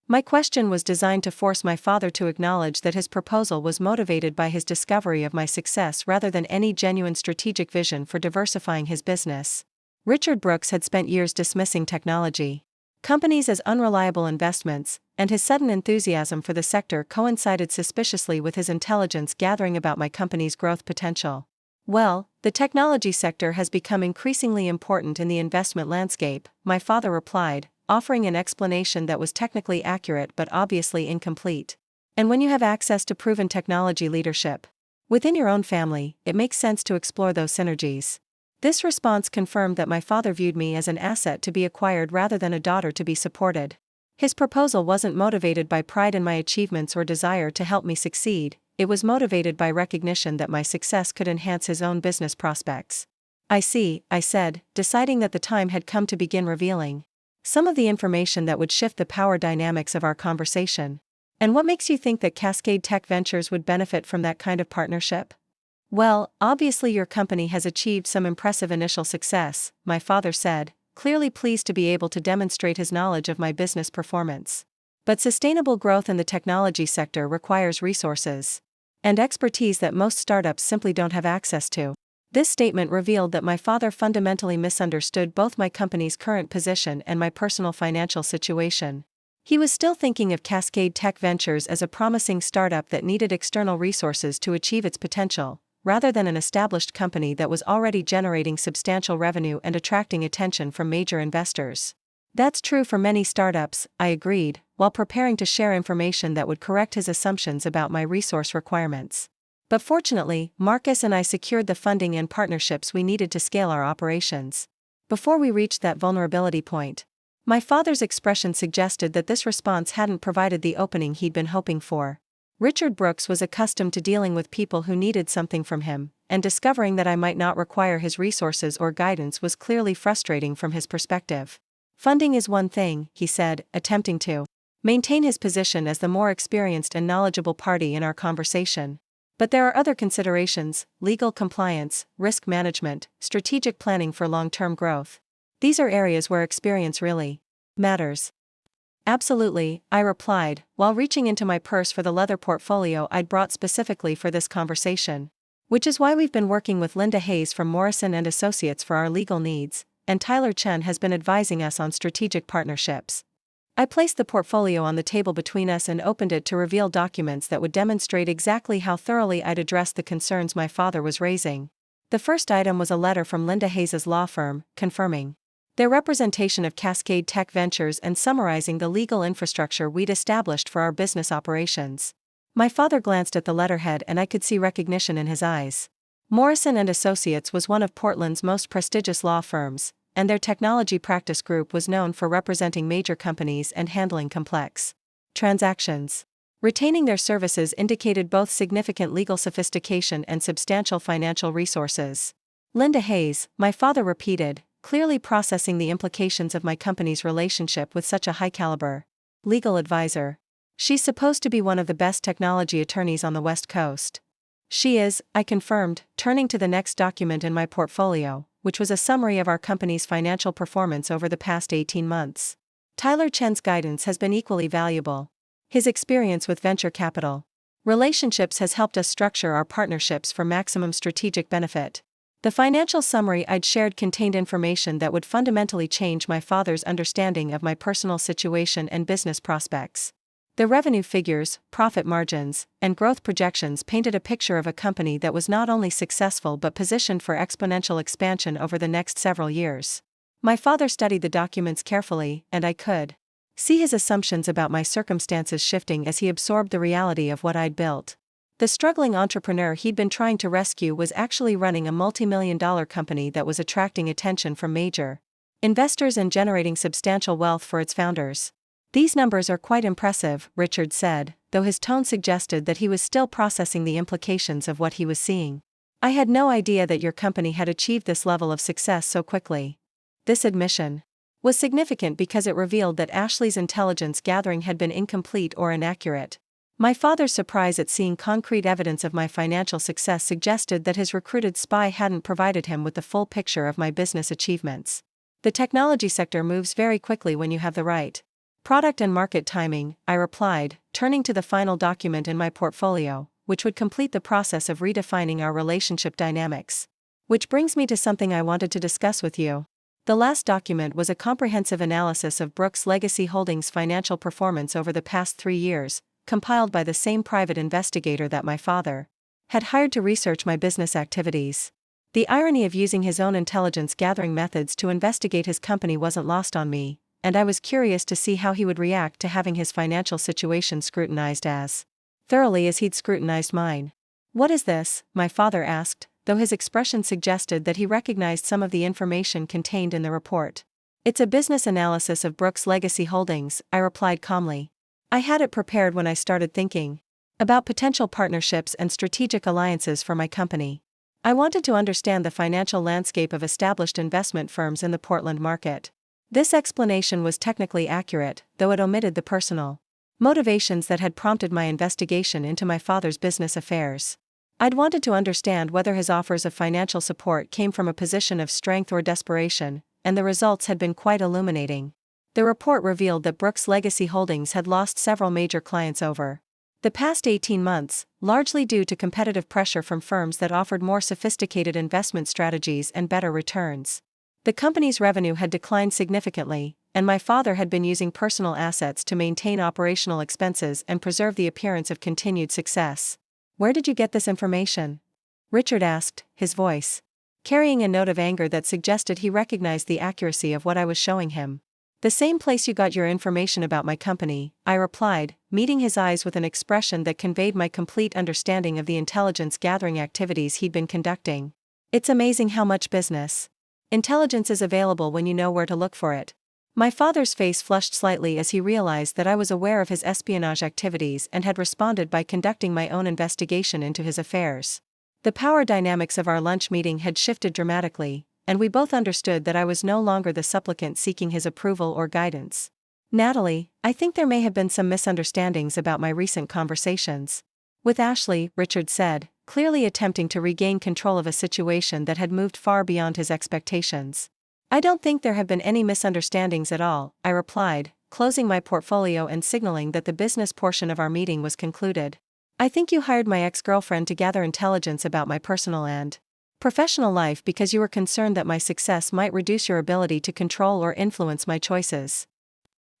My question was designed to force my father to acknowledge that his proposal was motivated by his discovery of my success rather than any genuine strategic vision for diversifying his business. Richard Brooks had spent years dismissing technology companies as unreliable investments, and his sudden enthusiasm for the sector coincided suspiciously with his intelligence gathering about my company's growth potential. Well, the technology sector has become increasingly important in the investment landscape, my father replied, offering an explanation that was technically accurate but obviously incomplete. And when you have access to proven technology leadership within your own family, it makes sense to explore those synergies. This response confirmed that my father viewed me as an asset to be acquired rather than a daughter to be supported. His proposal wasn't motivated by pride in my achievements or desire to help me succeed. It was motivated by recognition that my success could enhance his own business prospects. I see, I said, deciding that the time had come to begin revealing some of the information that would shift the power dynamics of our conversation. And what makes you think that Cascade Tech Ventures would benefit from that kind of partnership? Well, obviously your company has achieved some impressive initial success, my father said, clearly pleased to be able to demonstrate his knowledge of my business performance. But sustainable growth in the technology sector requires resources and expertise that most startups simply don't have access to. This statement revealed that my father fundamentally misunderstood both my company's current position and my personal financial situation. He was still thinking of Cascade Tech Ventures as a promising startup that needed external resources to achieve its potential, rather than an established company that was already generating substantial revenue and attracting attention from major investors. That's true for many startups, I agreed, while preparing to share information that would correct his assumptions about my resource requirements. But fortunately, Marcus and I secured the funding and partnerships we needed to scale our operations. Before we reached that vulnerability point, my father's expression suggested that this response hadn't provided the opening he'd been hoping for. Richard Brooks was accustomed to dealing with people who needed something from him, and discovering that I might not require his resources or guidance was clearly frustrating from his perspective. Funding is one thing, he said, attempting to maintain his position as the more experienced and knowledgeable party in our conversation. But there are other considerations: legal compliance, risk management, strategic planning for long-term growth. These are areas where experience really matters. Absolutely, I replied, while reaching into my purse for the leather portfolio I'd brought specifically for this conversation. Which is why we've been working with Linda Hayes from Morrison & Associates for our legal needs, and Tyler Chen has been advising us on strategic partnerships. I placed the portfolio on the table between us and opened it to reveal documents that would demonstrate exactly how thoroughly I'd addressed the concerns my father was raising. The first item was a letter from Linda Hayes' law firm, confirming Their representation of Cascade Tech Ventures and summarizing the legal infrastructure we'd established for our business operations. My father glanced at the letterhead and I could see recognition in his eyes. Morrison & Associates was one of Portland's most prestigious law firms, and their technology practice group was known for representing major companies and handling complex transactions. Retaining their services indicated both significant legal sophistication and substantial financial resources. Linda Hayes, my father repeated, clearly processing the implications of my company's relationship with such a high-caliber legal advisor. She's supposed to be one of the best technology attorneys on the West Coast. She is, I confirmed, turning to the next document in my portfolio, which was a summary of our company's financial performance over the past 18 months. Tyler Chen's guidance has been equally valuable. His experience with venture capital relationships has helped us structure our partnerships for maximum strategic benefit. The financial summary I'd shared contained information that would fundamentally change my father's understanding of my personal situation and business prospects. The revenue figures, profit margins, and growth projections painted a picture of a company that was not only successful but positioned for exponential expansion over the next several years. My father studied the documents carefully, and I could see his assumptions about my circumstances shifting as he absorbed the reality of what I'd built. The struggling entrepreneur he'd been trying to rescue was actually running a multi-million-dollar company that was attracting attention from major investors and generating substantial wealth for its founders. These numbers are quite impressive, Richard said, though his tone suggested that he was still processing the implications of what he was seeing. I had no idea that your company had achieved this level of success so quickly. This admission was significant because it revealed that Ashley's intelligence gathering had been incomplete or inaccurate. My father's surprise at seeing concrete evidence of my financial success suggested that his recruited spy hadn't provided him with the full picture of my business achievements. The technology sector moves very quickly when you have the right product and market timing, I replied, turning to the final document in my portfolio, which would complete the process of redefining our relationship dynamics. Which brings me to something I wanted to discuss with you. The last document was a comprehensive analysis of Brooks Legacy Holdings' financial performance over the past 3 years, compiled by the same private investigator that my father had hired to research my business activities. The irony of using his own intelligence-gathering methods to investigate his company wasn't lost on me, and I was curious to see how he would react to having his financial situation scrutinized as thoroughly as he'd scrutinized mine. "What is this?" my father asked, though his expression suggested that he recognized some of the information contained in the report. "It's a business analysis of Brooks Legacy Holdings," I replied calmly. I had it prepared when I started thinking about potential partnerships and strategic alliances for my company. I wanted to understand the financial landscape of established investment firms in the Portland market. This explanation was technically accurate, though it omitted the personal motivations that had prompted my investigation into my father's business affairs. I'd wanted to understand whether his offers of financial support came from a position of strength or desperation, and the results had been quite illuminating. The report revealed that Brooks Legacy Holdings had lost several major clients over the past 18 months, largely due to competitive pressure from firms that offered more sophisticated investment strategies and better returns. The company's revenue had declined significantly, and my father had been using personal assets to maintain operational expenses and preserve the appearance of continued success. "Where did you get this information?" Richard asked, his voice carrying a note of anger that suggested he recognized the accuracy of what I was showing him. "The same place you got your information about my company," I replied, meeting his eyes with an expression that conveyed my complete understanding of the intelligence-gathering activities he'd been conducting. "It's amazing how much business intelligence is available when you know where to look for it." My father's face flushed slightly as he realized that I was aware of his espionage activities and had responded by conducting my own investigation into his affairs. The power dynamics of our lunch meeting had shifted dramatically, and we both understood that I was no longer the supplicant seeking his approval or guidance. "Natalie, I think there may have been some misunderstandings about my recent conversations with Ashley," Richard said, clearly attempting to regain control of a situation that had moved far beyond his expectations. "I don't think there have been any misunderstandings at all," I replied, closing my portfolio and signaling that the business portion of our meeting was concluded. "I think you hired my ex-girlfriend to gather intelligence about my personal and professional life because you were concerned that my success might reduce your ability to control or influence my choices."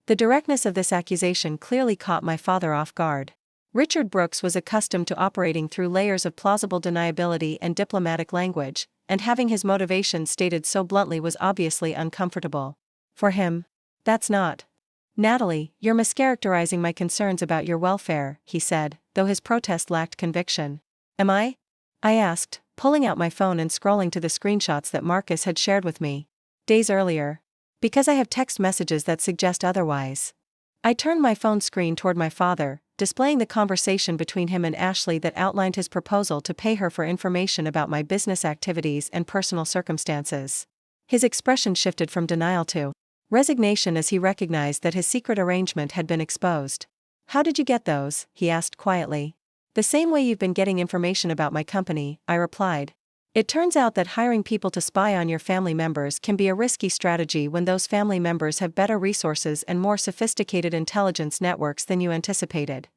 The directness of this accusation clearly caught my father off guard. Richard Brooks was accustomed to operating through layers of plausible deniability and diplomatic language, and having his motivations stated so bluntly was obviously uncomfortable. For him. That's not. Natalie, you're mischaracterizing my concerns about your welfare, he said, though his protest lacked conviction. Am I? I asked, pulling out my phone and scrolling to the screenshots that Marcus had shared with me days earlier. Because I have text messages that suggest otherwise. I turned my phone screen toward my father, displaying the conversation between him and Ashley that outlined his proposal to pay her for information about my business activities and personal circumstances. His expression shifted from denial to resignation as he recognized that his secret arrangement had been exposed. How did you get those? He asked quietly. The same way you've been getting information about my company, I replied. It turns out that hiring people to spy on your family members can be a risky strategy when those family members have better resources and more sophisticated intelligence networks than you anticipated.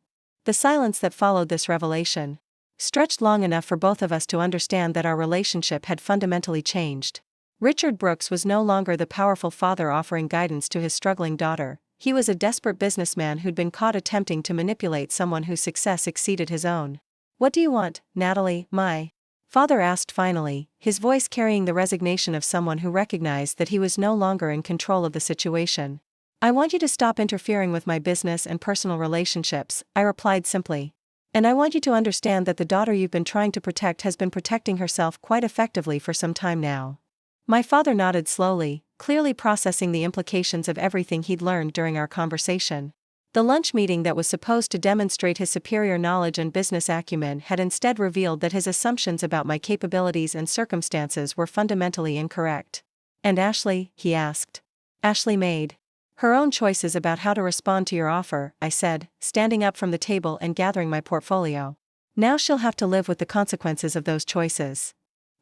The silence that followed this revelation stretched long enough for both of us to understand that our relationship had fundamentally changed. Richard Brooks was no longer the powerful father offering guidance to his struggling daughter. He was a desperate businessman who'd been caught attempting to manipulate someone whose success exceeded his own. What do you want, Natalie, my father asked finally, his voice carrying the resignation of someone who recognized that he was no longer in control of the situation. I want you to stop interfering with my business and personal relationships, I replied simply. And I want you to understand that the daughter you've been trying to protect has been protecting herself quite effectively for some time now. My father nodded slowly, clearly processing the implications of everything he'd learned during our conversation. The lunch meeting that was supposed to demonstrate his superior knowledge and business acumen had instead revealed that his assumptions about my capabilities and circumstances were fundamentally incorrect. And Ashley, he asked. Ashley made her own choices about how to respond to your offer, I said, standing up from the table and gathering my portfolio. Now she'll have to live with the consequences of those choices.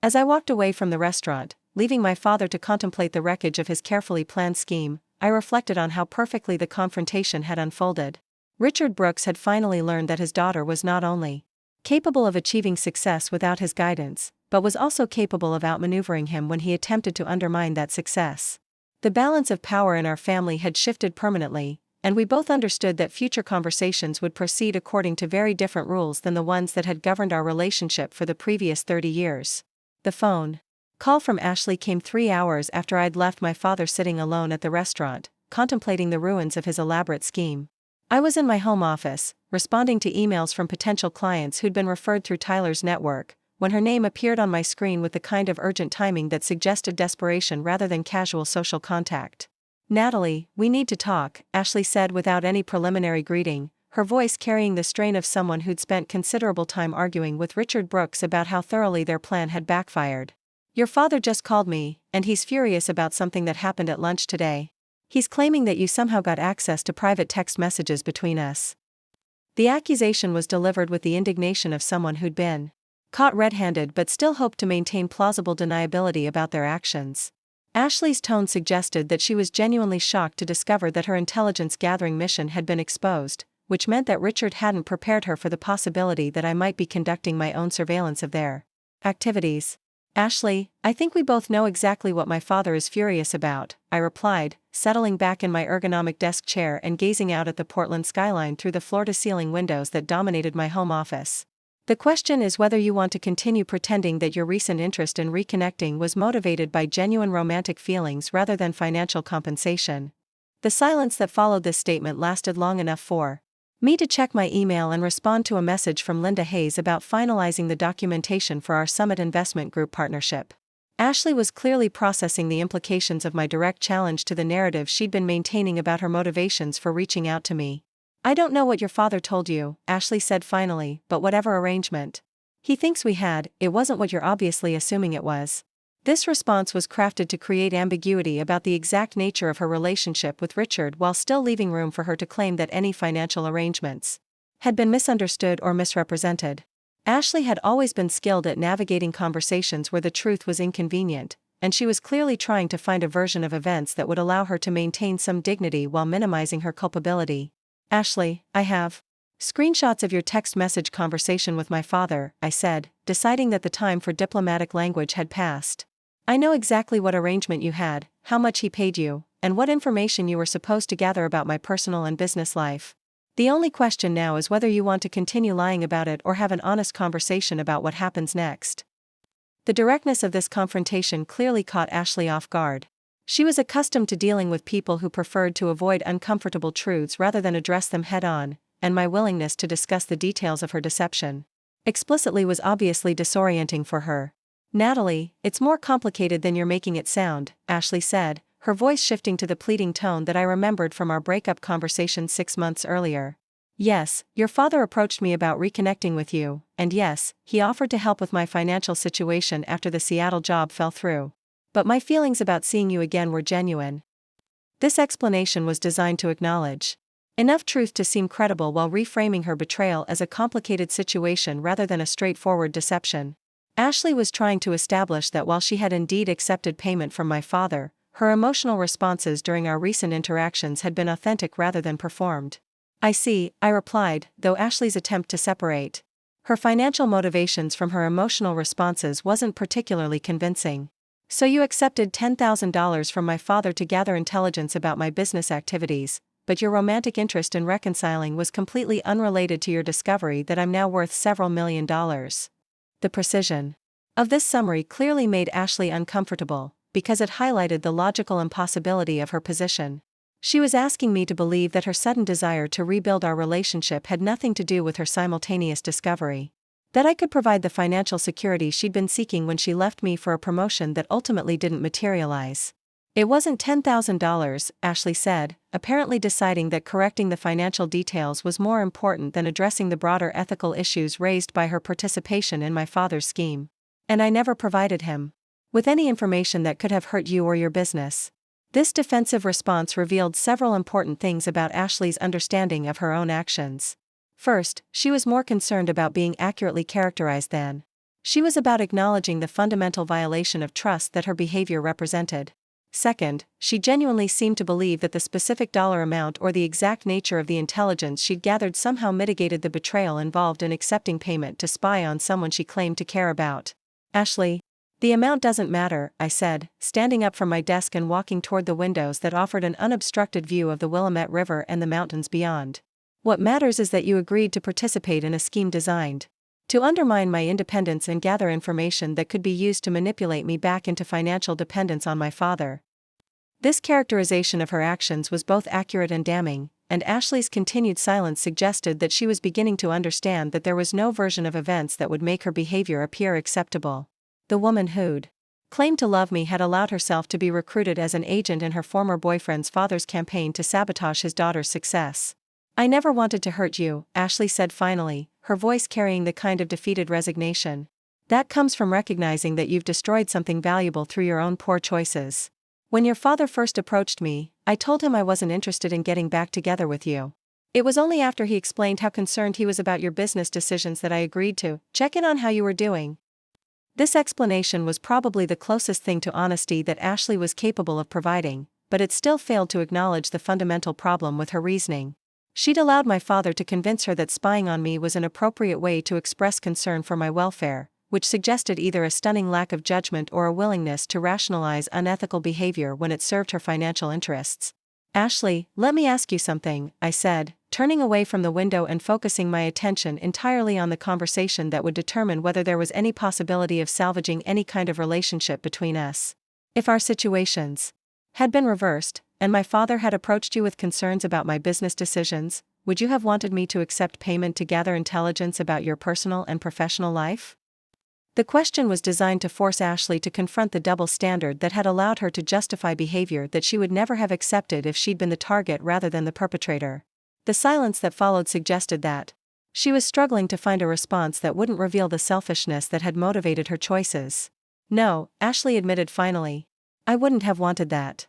As I walked away from the restaurant, leaving my father to contemplate the wreckage of his carefully planned scheme, I reflected on how perfectly the confrontation had unfolded. Richard Brooks had finally learned that his daughter was not only capable of achieving success without his guidance, but was also capable of outmaneuvering him when he attempted to undermine that success. The balance of power in our family had shifted permanently, and we both understood that future conversations would proceed according to very different rules than the ones that had governed our relationship for the previous 30 years. The phone call from Ashley came 3 hours after I'd left my father sitting alone at the restaurant, contemplating the ruins of his elaborate scheme. I was in my home office, responding to emails from potential clients who'd been referred through Tyler's network, when her name appeared on my screen with the kind of urgent timing that suggested desperation rather than casual social contact. Natalie, we need to talk, Ashley said without any preliminary greeting, her voice carrying the strain of someone who'd spent considerable time arguing with Richard Brooks about how thoroughly their plan had backfired. Your father just called me, and he's furious about something that happened at lunch today. He's claiming that you somehow got access to private text messages between us. The accusation was delivered with the indignation of someone who'd been caught red-handed but still hoped to maintain plausible deniability about their actions. Ashley's tone suggested that she was genuinely shocked to discover that her intelligence-gathering mission had been exposed, which meant that Richard hadn't prepared her for the possibility that I might be conducting my own surveillance of their activities. Ashley, I think we both know exactly what my father is furious about, I replied, settling back in my ergonomic desk chair and gazing out at the Portland skyline through the floor-to-ceiling windows that dominated my home office. The question is whether you want to continue pretending that your recent interest in reconnecting was motivated by genuine romantic feelings rather than financial compensation. The silence that followed this statement lasted long enough for me to check my email and respond to a message from Linda Hayes about finalizing the documentation for our Summit Investment Group partnership. Ashley was clearly processing the implications of my direct challenge to the narrative she'd been maintaining about her motivations for reaching out to me. I don't know what your father told you, Ashley said finally, but whatever arrangement he thinks we had, it wasn't what you're obviously assuming it was. This response was crafted to create ambiguity about the exact nature of her relationship with Richard while still leaving room for her to claim that any financial arrangements had been misunderstood or misrepresented. Ashley had always been skilled at navigating conversations where the truth was inconvenient, and she was clearly trying to find a version of events that would allow her to maintain some dignity while minimizing her culpability. Ashley, I have screenshots of your text message conversation with my father, I said, deciding that the time for diplomatic language had passed. I know exactly what arrangement you had, how much he paid you, and what information you were supposed to gather about my personal and business life. The only question now is whether you want to continue lying about it or have an honest conversation about what happens next." The directness of this confrontation clearly caught Ashley off guard. She was accustomed to dealing with people who preferred to avoid uncomfortable truths rather than address them head-on, and my willingness to discuss the details of her deception explicitly was obviously disorienting for her. "Natalie, it's more complicated than you're making it sound," Ashley said, her voice shifting to the pleading tone that I remembered from our breakup conversation 6 months earlier. "Yes, your father approached me about reconnecting with you, and yes, he offered to help with my financial situation after the Seattle job fell through. But my feelings about seeing you again were genuine." This explanation was designed to acknowledge enough truth to seem credible while reframing her betrayal as a complicated situation rather than a straightforward deception. Ashley was trying to establish that while she had indeed accepted payment from my father, her emotional responses during our recent interactions had been authentic rather than performed. "I see," I replied, though Ashley's attempt to separate her financial motivations from her emotional responses wasn't particularly convincing. "So you accepted $10,000 from my father to gather intelligence about my business activities, but your romantic interest in reconciling was completely unrelated to your discovery that I'm now worth several $1,000,000. The precision of this summary clearly made Ashley uncomfortable, because it highlighted the logical impossibility of her position. She was asking me to believe that her sudden desire to rebuild our relationship had nothing to do with her simultaneous discovery that I could provide the financial security she'd been seeking when she left me for a promotion that ultimately didn't materialize. "It wasn't $10,000, Ashley said, apparently deciding that correcting the financial details was more important than addressing the broader ethical issues raised by her participation in my father's scheme. "And I never provided him with any information that could have hurt you or your business." This defensive response revealed several important things about Ashley's understanding of her own actions. First, she was more concerned about being accurately characterized than she was about acknowledging the fundamental violation of trust that her behavior represented. Second, she genuinely seemed to believe that the specific dollar amount or the exact nature of the intelligence she'd gathered somehow mitigated the betrayal involved in accepting payment to spy on someone she claimed to care about. "Ashley, the amount doesn't matter," I said, standing up from my desk and walking toward the windows that offered an unobstructed view of the Willamette River and the mountains beyond. "What matters is that you agreed to participate in a scheme designed to undermine my independence and gather information that could be used to manipulate me back into financial dependence on my father." This characterization of her actions was both accurate and damning, and Ashley's continued silence suggested that she was beginning to understand that there was no version of events that would make her behavior appear acceptable. The woman who'd claimed to love me had allowed herself to be recruited as an agent in her former boyfriend's father's campaign to sabotage his daughter's success. "I never wanted to hurt you," Ashley said finally, her voice carrying the kind of defeated resignation that comes from recognizing that you've destroyed something valuable through your own poor choices. "When your father first approached me, I told him I wasn't interested in getting back together with you. It was only after he explained how concerned he was about your business decisions that I agreed to check in on how you were doing." This explanation was probably the closest thing to honesty that Ashley was capable of providing, but it still failed to acknowledge the fundamental problem with her reasoning. She'd allowed my father to convince her that spying on me was an appropriate way to express concern for my welfare, which suggested either a stunning lack of judgment or a willingness to rationalize unethical behavior when it served her financial interests. "Ashley, let me ask you something," I said, turning away from the window and focusing my attention entirely on the conversation that would determine whether there was any possibility of salvaging any kind of relationship between us. "If our situations had been reversed, and my father had approached you with concerns about my business decisions, would you have wanted me to accept payment to gather intelligence about your personal and professional life?" The question was designed to force Ashley to confront the double standard that had allowed her to justify behavior that she would never have accepted if she'd been the target rather than the perpetrator. The silence that followed suggested that she was struggling to find a response that wouldn't reveal the selfishness that had motivated her choices. "No," Ashley admitted finally. "I wouldn't have wanted that."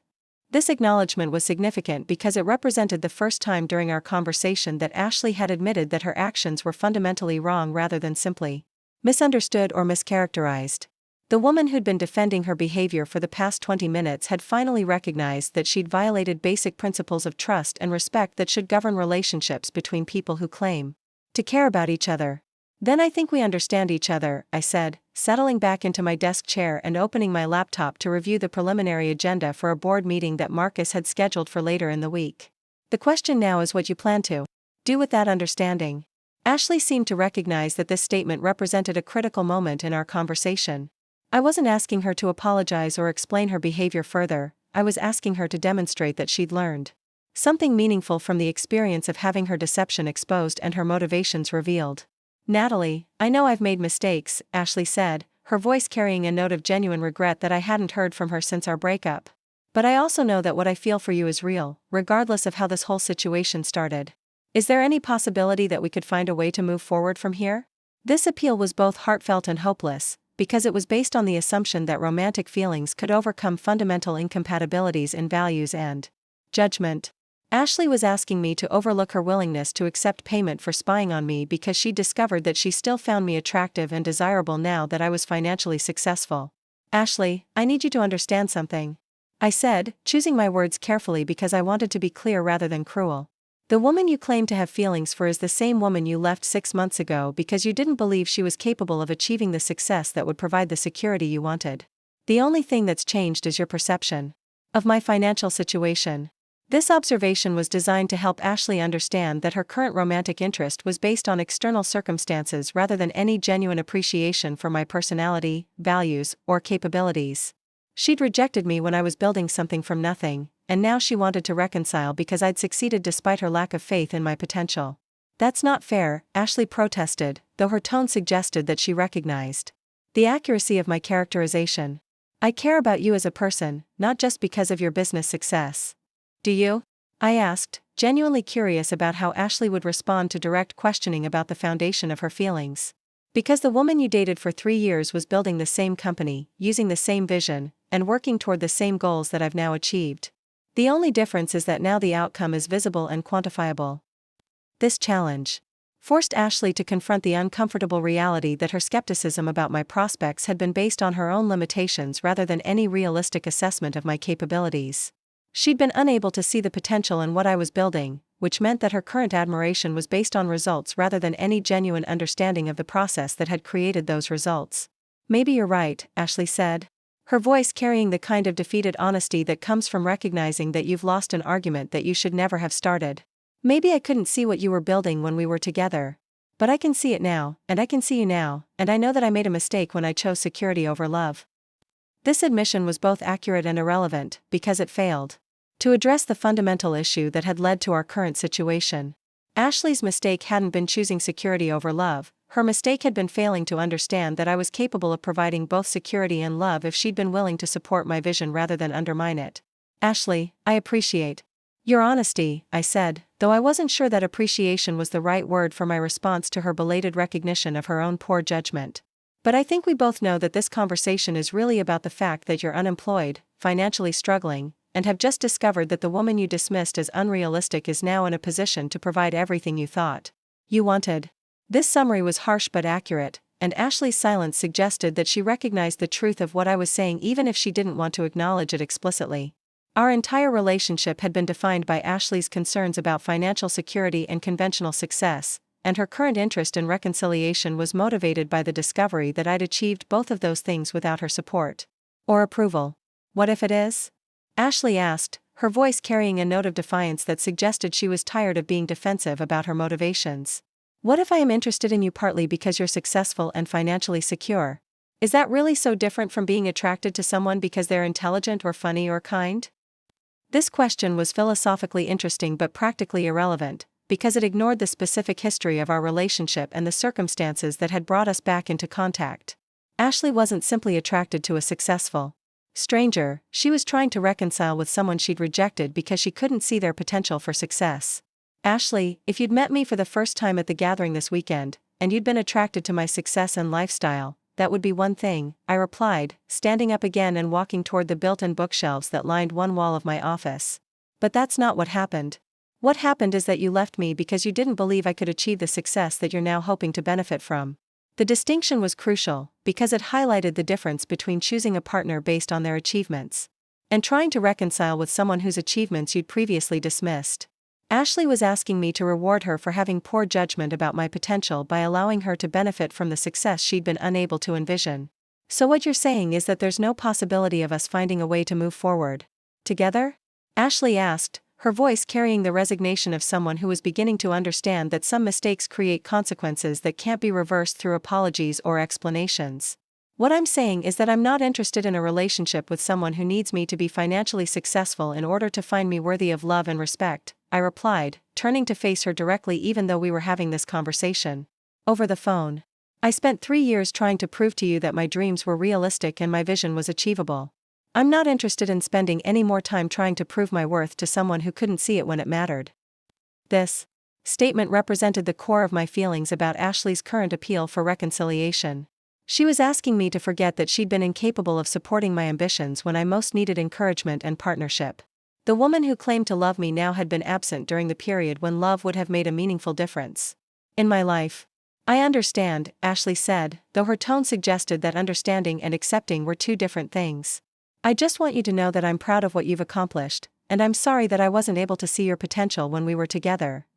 This acknowledgement was significant because it represented the first time during our conversation that Ashley had admitted that her actions were fundamentally wrong rather than simply misunderstood or mischaracterized. The woman who'd been defending her behavior for the past 20 minutes had finally recognized that she'd violated basic principles of trust and respect that should govern relationships between people who claim to care about each other. "Then I think we understand each other," I said, settling back into my desk chair and opening my laptop to review the preliminary agenda for a board meeting that Marcus had scheduled for later in the week. "The question now is what you plan to Do with that understanding. Ashley seemed to recognize that this statement represented a critical moment in our conversation. I wasn't asking her to apologize or explain her behavior further, I was asking her to demonstrate that she'd learned something meaningful from the experience of having her deception exposed and her motivations revealed. Natalie, I know I've made mistakes, Ashley said, her voice carrying a note of genuine regret that I hadn't heard from her since our breakup. But I also know that what I feel for you is real, regardless of how this whole situation started. Is there any possibility that we could find a way to move forward from here? This appeal was both heartfelt and hopeless, because it was based on the assumption that romantic feelings could overcome fundamental incompatibilities in values and judgment. Ashley was asking me to overlook her willingness to accept payment for spying on me because she discovered that she still found me attractive and desirable now that I was financially successful. Ashley, I need you to understand something, I said, choosing my words carefully because I wanted to be clear rather than cruel. The woman you claim to have feelings for is the same woman you left 6 months ago because you didn't believe she was capable of achieving the success that would provide the security you wanted. The only thing that's changed is your perception of my financial situation. This observation was designed to help Ashley understand that her current romantic interest was based on external circumstances rather than any genuine appreciation for my personality, values, or capabilities. She'd rejected me when I was building something from nothing, and now she wanted to reconcile because I'd succeeded despite her lack of faith in my potential. That's not fair, Ashley protested, though her tone suggested that she recognized the accuracy of my characterization. I care about you as a person, not just because of your business success. Do you? I asked, genuinely curious about how Ashley would respond to direct questioning about the foundation of her feelings. Because the woman you dated for 3 years was building the same company, using the same vision, and working toward the same goals that I've now achieved. The only difference is that now the outcome is visible and quantifiable. This challenge forced Ashley to confront the uncomfortable reality that her skepticism about my prospects had been based on her own limitations rather than any realistic assessment of my capabilities. She'd been unable to see the potential in what I was building, which meant that her current admiration was based on results rather than any genuine understanding of the process that had created those results. Maybe you're right, Ashley said, her voice carrying the kind of defeated honesty that comes from recognizing that you've lost an argument that you should never have started. Maybe I couldn't see what you were building when we were together. But I can see it now, and I can see you now, and I know that I made a mistake when I chose security over love. This admission was both accurate and irrelevant, because it failed to address the fundamental issue that had led to our current situation. Ashley's mistake hadn't been choosing security over love, her mistake had been failing to understand that I was capable of providing both security and love if she'd been willing to support my vision rather than undermine it. Ashley, I appreciate your honesty, I said, though I wasn't sure that appreciation was the right word for my response to her belated recognition of her own poor judgment. But I think we both know that this conversation is really about the fact that you're unemployed, financially struggling, and have just discovered that the woman you dismissed as unrealistic is now in a position to provide everything you thought you wanted. This summary was harsh but accurate, and Ashley's silence suggested that she recognized the truth of what I was saying even if she didn't want to acknowledge it explicitly. Our entire relationship had been defined by Ashley's concerns about financial security and conventional success, and her current interest in reconciliation was motivated by the discovery that I'd achieved both of those things without her support or approval. What if it is? Ashley asked, her voice carrying a note of defiance that suggested she was tired of being defensive about her motivations. What if I am interested in you partly because you're successful and financially secure? Is that really so different from being attracted to someone because they're intelligent or funny or kind? This question was philosophically interesting but practically irrelevant, because it ignored the specific history of our relationship and the circumstances that had brought us back into contact. Ashley wasn't simply attracted to a successful stranger, she was trying to reconcile with someone she'd rejected because she couldn't see their potential for success. Ashley, if you'd met me for the first time at the gathering this weekend, and you'd been attracted to my success and lifestyle, that would be one thing, I replied, standing up again and walking toward the built-in bookshelves that lined one wall of my office. But that's not what happened. What happened is that you left me because you didn't believe I could achieve the success that you're now hoping to benefit from. The distinction was crucial, because it highlighted the difference between choosing a partner based on their achievements and trying to reconcile with someone whose achievements you'd previously dismissed. Ashley was asking me to reward her for having poor judgment about my potential by allowing her to benefit from the success she'd been unable to envision. So what you're saying is that there's no possibility of us finding a way to move forward together? Ashley asked, her voice carrying the resignation of someone who was beginning to understand that some mistakes create consequences that can't be reversed through apologies or explanations. What I'm saying is that I'm not interested in a relationship with someone who needs me to be financially successful in order to find me worthy of love and respect, I replied, turning to face her directly even though we were having this conversation over the phone. I spent 3 years trying to prove to you that my dreams were realistic and my vision was achievable. I'm not interested in spending any more time trying to prove my worth to someone who couldn't see it when it mattered. This statement represented the core of my feelings about Ashley's current appeal for reconciliation. She was asking me to forget that she'd been incapable of supporting my ambitions when I most needed encouragement and partnership. The woman who claimed to love me now had been absent during the period when love would have made a meaningful difference in my life. I understand, Ashley said, though her tone suggested that understanding and accepting were two different things. I just want you to know that I'm proud of what you've accomplished, and I'm sorry that I wasn't able to see your potential when we were together.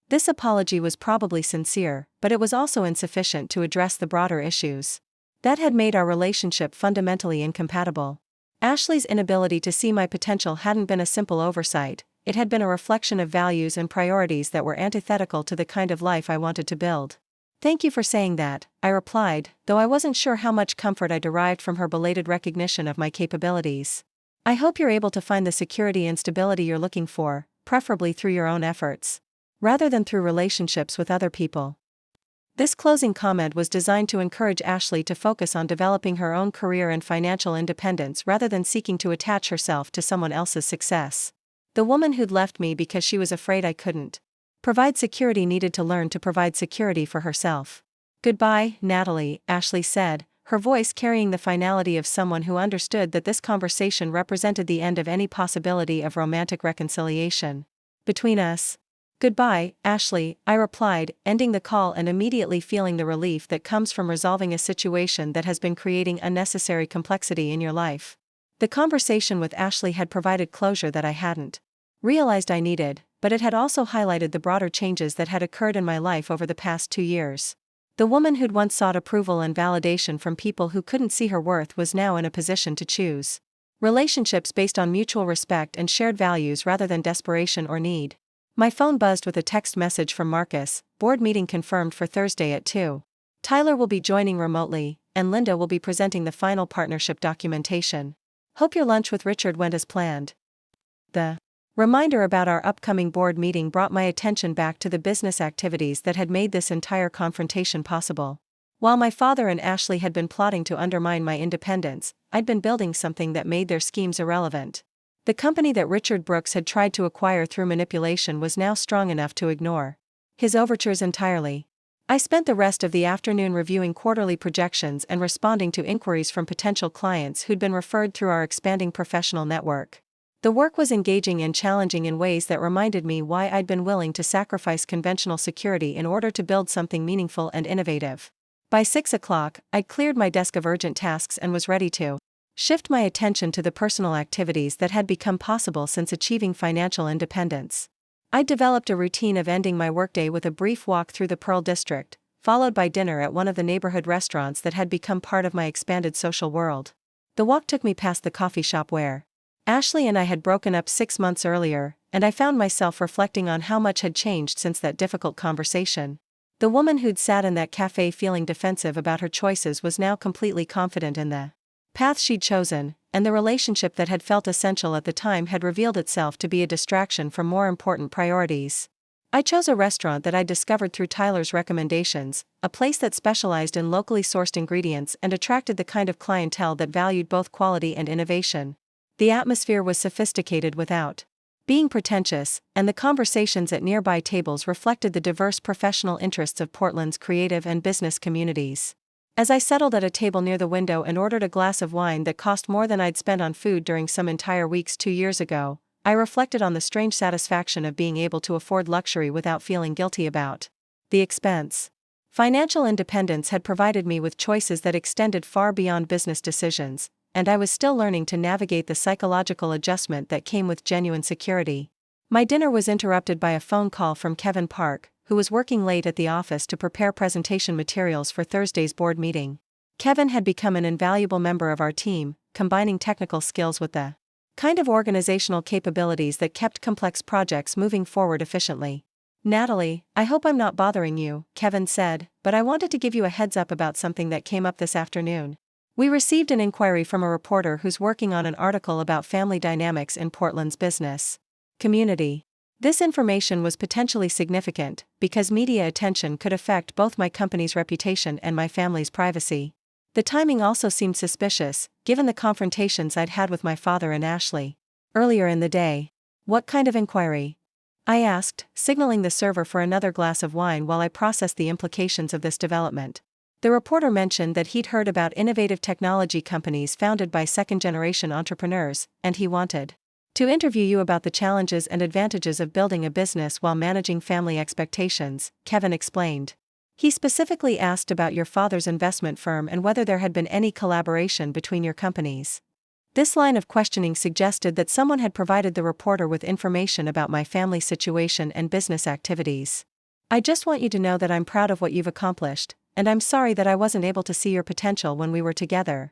This apology was probably sincere, but it was also insufficient to address the broader issues that had made our relationship fundamentally incompatible. Ashley's inability to see my potential hadn't been a simple oversight, it had been a reflection of values and priorities that were antithetical to the kind of life I wanted to build. Thank you for saying that, I replied, though I wasn't sure how much comfort I derived from her belated recognition of my capabilities. I hope you're able to find the security and stability you're looking for, preferably through your own efforts, rather than through relationships with other people. This closing comment was designed to encourage Ashley to focus on developing her own career and financial independence rather than seeking to attach herself to someone else's success. The woman who'd left me because she was afraid I couldn't provide security needed to learn to provide security for herself. Goodbye, Natalie, Ashley said, her voice carrying the finality of someone who understood that this conversation represented the end of any possibility of romantic reconciliation between us. Goodbye, Ashley, I replied, ending the call and immediately feeling the relief that comes from resolving a situation that has been creating unnecessary complexity in your life. The conversation with Ashley had provided closure that I hadn't realized I needed, but it had also highlighted the broader changes that had occurred in my life over the past 2 years. The woman who'd once sought approval and validation from people who couldn't see her worth was now in a position to choose relationships based on mutual respect and shared values rather than desperation or need. My phone buzzed with a text message from Marcus, board meeting confirmed for Thursday at 2. Tyler will be joining remotely, and Linda will be presenting the final partnership documentation. Hope your lunch with Richard went as planned. The reminder about our upcoming board meeting brought my attention back to the business activities that had made this entire confrontation possible. While my father and Ashley had been plotting to undermine my independence, I'd been building something that made their schemes irrelevant. The company that Richard Brooks had tried to acquire through manipulation was now strong enough to ignore his overtures entirely. I spent the rest of the afternoon reviewing quarterly projections and responding to inquiries from potential clients who'd been referred through our expanding professional network. The work was engaging and challenging in ways that reminded me why I'd been willing to sacrifice conventional security in order to build something meaningful and innovative. By 6 o'clock, I'd cleared my desk of urgent tasks and was ready to shift my attention to the personal activities that had become possible since achieving financial independence. I'd developed a routine of ending my workday with a brief walk through the Pearl District, followed by dinner at one of the neighborhood restaurants that had become part of my expanded social world. The walk took me past the coffee shop where Ashley and I had broken up 6 months earlier, and I found myself reflecting on how much had changed since that difficult conversation. The woman who'd sat in that cafe feeling defensive about her choices was now completely confident in the path she'd chosen, and the relationship that had felt essential at the time had revealed itself to be a distraction from more important priorities. I chose a restaurant that I'd discovered through Tyler's recommendations, a place that specialized in locally sourced ingredients and attracted the kind of clientele that valued both quality and innovation. The atmosphere was sophisticated without being pretentious, and the conversations at nearby tables reflected the diverse professional interests of Portland's creative and business communities. As I settled at a table near the window and ordered a glass of wine that cost more than I'd spent on food during some entire weeks 2 years ago, I reflected on the strange satisfaction of being able to afford luxury without feeling guilty about the expense. Financial independence had provided me with choices that extended far beyond business decisions, and I was still learning to navigate the psychological adjustment that came with genuine security. My dinner was interrupted by a phone call from Kevin Park, who was working late at the office to prepare presentation materials for Thursday's board meeting. Kevin had become an invaluable member of our team, combining technical skills with the Kind of organizational capabilities that kept complex projects moving forward efficiently. Natalie, I hope I'm not bothering you, Kevin said, but I wanted to give you a heads up about something that came up this afternoon. We received an inquiry from a reporter who's working on an article about family dynamics in Portland's business community. This information was potentially significant because media attention could affect both my company's reputation and my family's privacy. The timing also seemed suspicious, given the confrontations I'd had with my father and Ashley earlier in the day. What kind of inquiry? I asked, signaling the server for another glass of wine while I processed the implications of this development. The reporter mentioned that he'd heard about innovative technology companies founded by second-generation entrepreneurs, and he wanted to interview you about the challenges and advantages of building a business while managing family expectations, Kevin explained. He specifically asked about your father's investment firm and whether there had been any collaboration between your companies. This line of questioning suggested that someone had provided the reporter with information about my family situation and business activities. I just want you to know that I'm proud of what you've accomplished, and I'm sorry that I wasn't able to see your potential when we were together.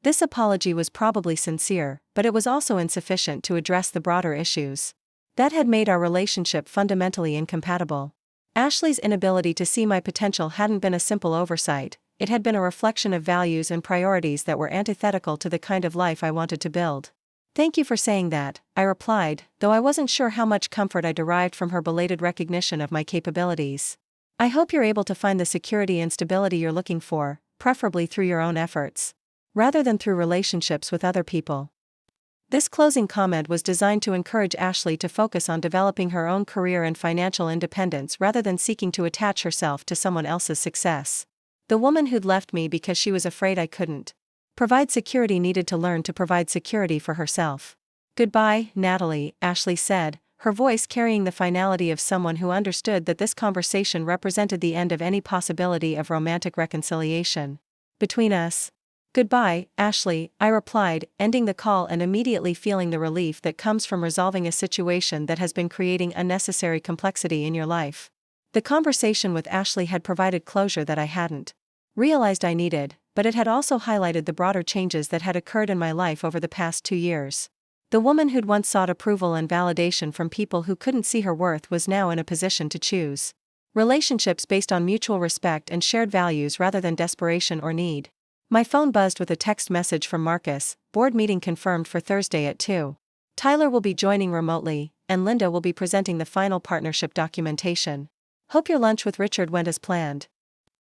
This apology was probably sincere, but it was also insufficient to address the broader issues that had made our relationship fundamentally incompatible. Ashley's inability to see my potential hadn't been a simple oversight. It had been a reflection of values and priorities that were antithetical to the kind of life I wanted to build. Thank you for saying that, I replied, though I wasn't sure how much comfort I derived from her belated recognition of my capabilities. I hope you're able to find the security and stability you're looking for, preferably through your own efforts, rather than through relationships with other people. This closing comment was designed to encourage Ashley to focus on developing her own career and financial independence rather than seeking to attach herself to someone else's success. The woman who'd left me because she was afraid I couldn't provide security needed to learn to provide security for herself. Goodbye, Natalie, Ashley said, her voice carrying the finality of someone who understood that this conversation represented the end of any possibility of romantic reconciliation between us. Goodbye, Ashley, I replied, ending the call and immediately feeling the relief that comes from resolving a situation that has been creating unnecessary complexity in your life. The conversation with Ashley had provided closure that I hadn't realized I needed, but it had also highlighted the broader changes that had occurred in my life over the past 2 years. The woman who'd once sought approval and validation from people who couldn't see her worth was now in a position to choose relationships based on mutual respect and shared values rather than desperation or need. My phone buzzed with a text message from Marcus, board meeting confirmed for Thursday at 2. Tyler will be joining remotely, and Linda will be presenting the final partnership documentation. Hope your lunch with Richard went as planned.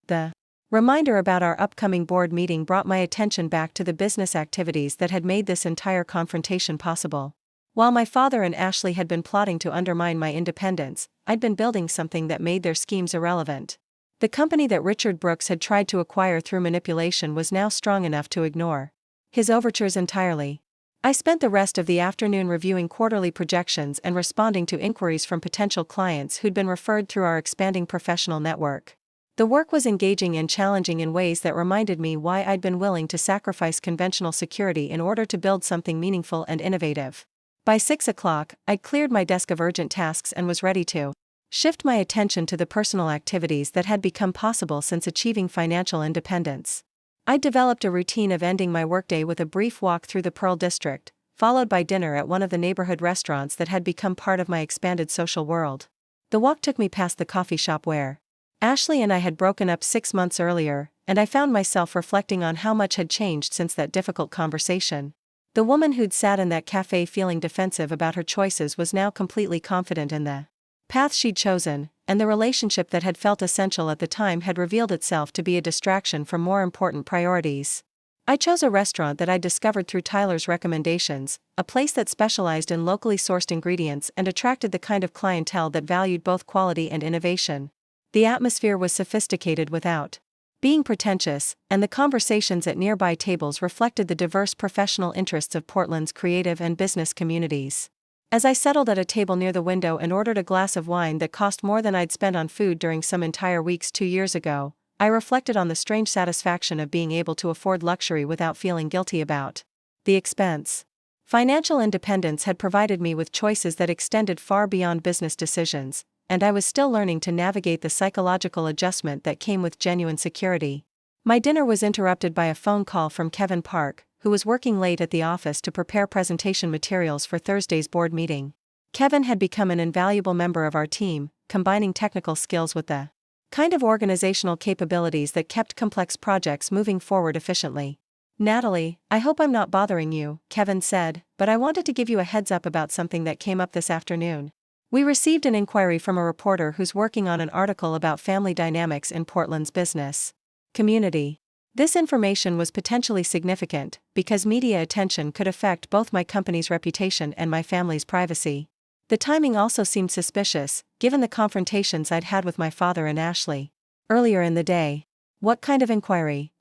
The reminder about our upcoming board meeting brought my attention back to the business activities that had made this entire confrontation possible. While my father and Ashley had been plotting to undermine my independence, I'd been building something that made their schemes irrelevant. The company that Richard Brooks had tried to acquire through manipulation was now strong enough to ignore his overtures entirely. I spent the rest of the afternoon reviewing quarterly projections and responding to inquiries from potential clients who'd been referred through our expanding professional network. The work was engaging and challenging in ways that reminded me why I'd been willing to sacrifice conventional security in order to build something meaningful and innovative. By 6 o'clock, I'd cleared my desk of urgent tasks and was ready to shift my attention to the personal activities that had become possible since achieving financial independence. I developed a routine of ending my workday with a brief walk through the Pearl District, followed by dinner at one of the neighborhood restaurants that had become part of my expanded social world. The walk took me past the coffee shop where Ashley and I had broken up 6 months earlier, and I found myself reflecting on how much had changed since that difficult conversation. The woman who'd sat in that cafe feeling defensive about her choices was now completely confident in the path she'd chosen, and the relationship that had felt essential at the time had revealed itself to be a distraction from more important priorities. I chose a restaurant that I'd discovered through Tyler's recommendations, a place that specialized in locally sourced ingredients and attracted the kind of clientele that valued both quality and innovation. The atmosphere was sophisticated without being pretentious, and the conversations at nearby tables reflected the diverse professional interests of Portland's creative and business communities. As I settled at a table near the window and ordered a glass of wine that cost more than I'd spent on food during some entire weeks 2 years ago, I reflected on the strange satisfaction of being able to afford luxury without feeling guilty about the expense. Financial independence had provided me with choices that extended far beyond business decisions, and I was still learning to navigate the psychological adjustment that came with genuine security. My dinner was interrupted by a phone call from Kevin Park, who was working late at the office to prepare presentation materials for Thursday's board meeting. Kevin had become an invaluable member of our team, combining technical skills with the kind of organizational capabilities that kept complex projects moving forward efficiently. "Natalie, I hope I'm not bothering you," Kevin said, "but I wanted to give you a heads up about something that came up this afternoon. We received an inquiry from a reporter who's working on an article about family dynamics in Portland's business community. This information was potentially significant because media attention could affect both my company's reputation and my family's privacy. The timing also seemed suspicious, given the confrontations I'd had with my father and Ashley earlier in the day." "What kind of inquiry?"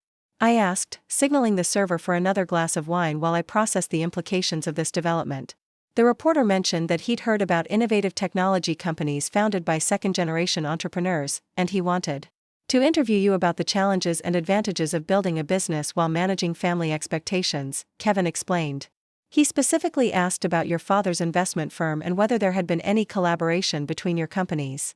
I asked, signaling the server for another glass of wine while I processed the implications of this development. The reporter mentioned that he'd heard about innovative technology companies founded by second-generation entrepreneurs, and he wanted to interview you about the challenges and advantages of building a business while managing family expectations, Kevin explained. He specifically asked about your father's investment firm and whether there had been any collaboration between your companies.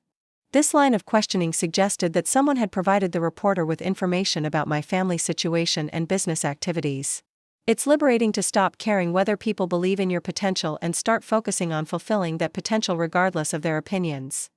This line of questioning suggested that someone had provided the reporter with information about my family situation and business activities. "It's liberating to stop caring whether people believe in your potential and start focusing on fulfilling that potential regardless of their opinions."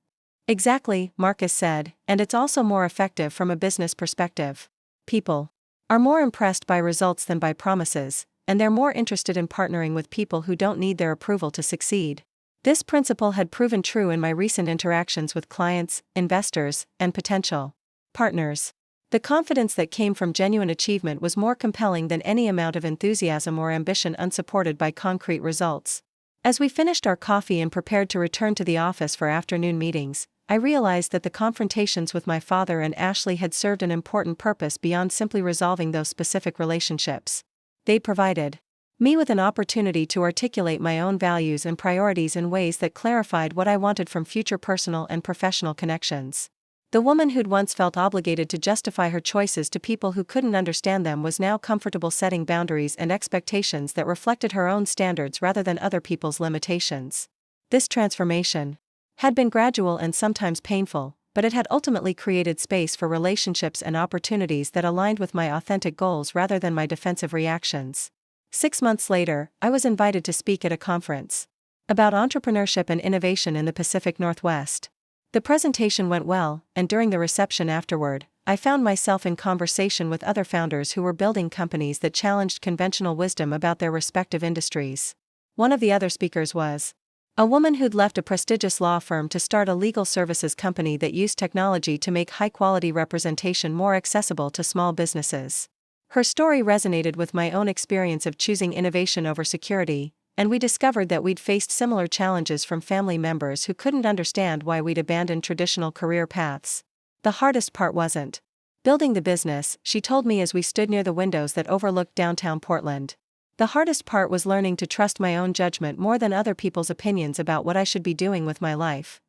"Exactly," Marcus said, "and it's also more effective from a business perspective. People are more impressed by results than by promises, and they're more interested in partnering with people who don't need their approval to succeed." This principle had proven true in my recent interactions with clients, investors, and potential partners. The confidence that came from genuine achievement was more compelling than any amount of enthusiasm or ambition unsupported by concrete results. As we finished our coffee and prepared to return to the office for afternoon meetings, I realized that the confrontations with my father and Ashley had served an important purpose beyond simply resolving those specific relationships. They provided me with an opportunity to articulate my own values and priorities in ways that clarified what I wanted from future personal and professional connections. The woman who'd once felt obligated to justify her choices to people who couldn't understand them was now comfortable setting boundaries and expectations that reflected her own standards rather than other people's limitations. This transformation had been gradual and sometimes painful, but it had ultimately created space for relationships and opportunities that aligned with my authentic goals rather than my defensive reactions. 6 months later, I was invited to speak at a conference about entrepreneurship and innovation in the Pacific Northwest. The presentation went well, and during the reception afterward, I found myself in conversation with other founders who were building companies that challenged conventional wisdom about their respective industries. One of the other speakers was a woman who'd left a prestigious law firm to start a legal services company that used technology to make high-quality representation more accessible to small businesses. Her story resonated with my own experience of choosing innovation over security, and we discovered that we'd faced similar challenges from family members who couldn't understand why we'd abandoned traditional career paths. The hardest part wasn't building the business, she told me as we stood near the windows that overlooked downtown Portland. The hardest part was learning to trust my own judgment more than other people's opinions about what I should be doing with my life.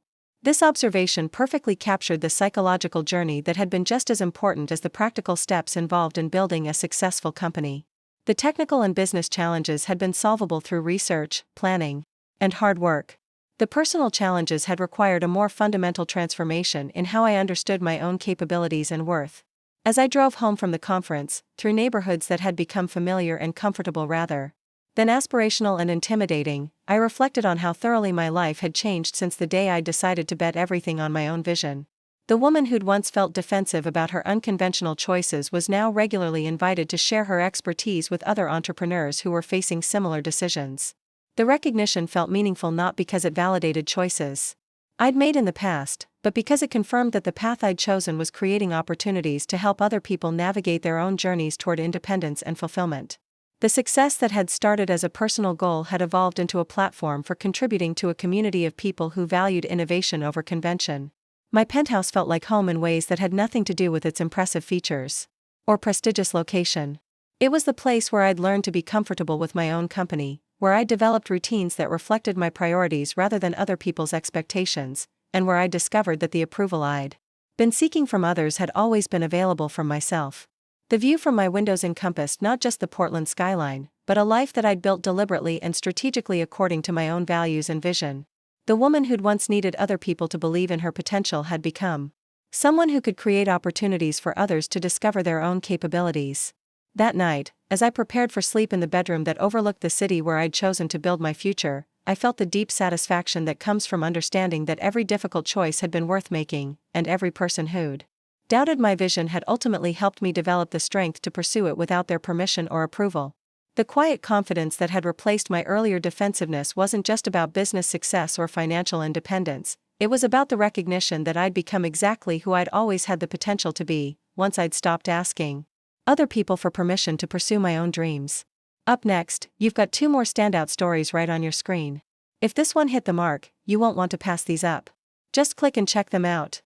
This observation perfectly captured the psychological journey that had been just as important as the practical steps involved in building a successful company. The technical and business challenges had been solvable through research, planning, and hard work. The personal challenges had required a more fundamental transformation in how I understood my own capabilities and worth. As I drove home from the conference, through neighborhoods that had become familiar and comfortable rather than aspirational and intimidating, I reflected on how thoroughly my life had changed since the day I decided to bet everything on my own vision. The woman who'd once felt defensive about her unconventional choices was now regularly invited to share her expertise with other entrepreneurs who were facing similar decisions. The recognition felt meaningful not because it validated choices I'd made in the past, but because it confirmed that the path I'd chosen was creating opportunities to help other people navigate their own journeys toward independence and fulfillment. The success that had started as a personal goal had evolved into a platform for contributing to a community of people who valued innovation over convention. My penthouse felt like home in ways that had nothing to do with its impressive features or prestigious location. It was the place where I'd learned to be comfortable with my own company, where I'd developed routines that reflected my priorities rather than other people's expectations, and where I discovered that the approval I'd been seeking from others had always been available from myself. The view from my windows encompassed not just the Portland skyline, but a life that I'd built deliberately and strategically according to my own values and vision. The woman who'd once needed other people to believe in her potential had become someone who could create opportunities for others to discover their own capabilities. That night, As I prepared for sleep in the bedroom that overlooked the city where I'd chosen to build my future, I felt the deep satisfaction that comes from understanding that every difficult choice had been worth making, and every person who'd doubted my vision had ultimately helped me develop the strength to pursue it without their permission or approval. The quiet confidence that had replaced my earlier defensiveness wasn't just about business success or financial independence, it was about the recognition that I'd become exactly who I'd always had the potential to be, once I'd stopped asking other people for permission to pursue my own dreams. Up next, you've got 2 more standout stories right on your screen. If this one hit the mark, you won't want to pass these up. Just click and check them out.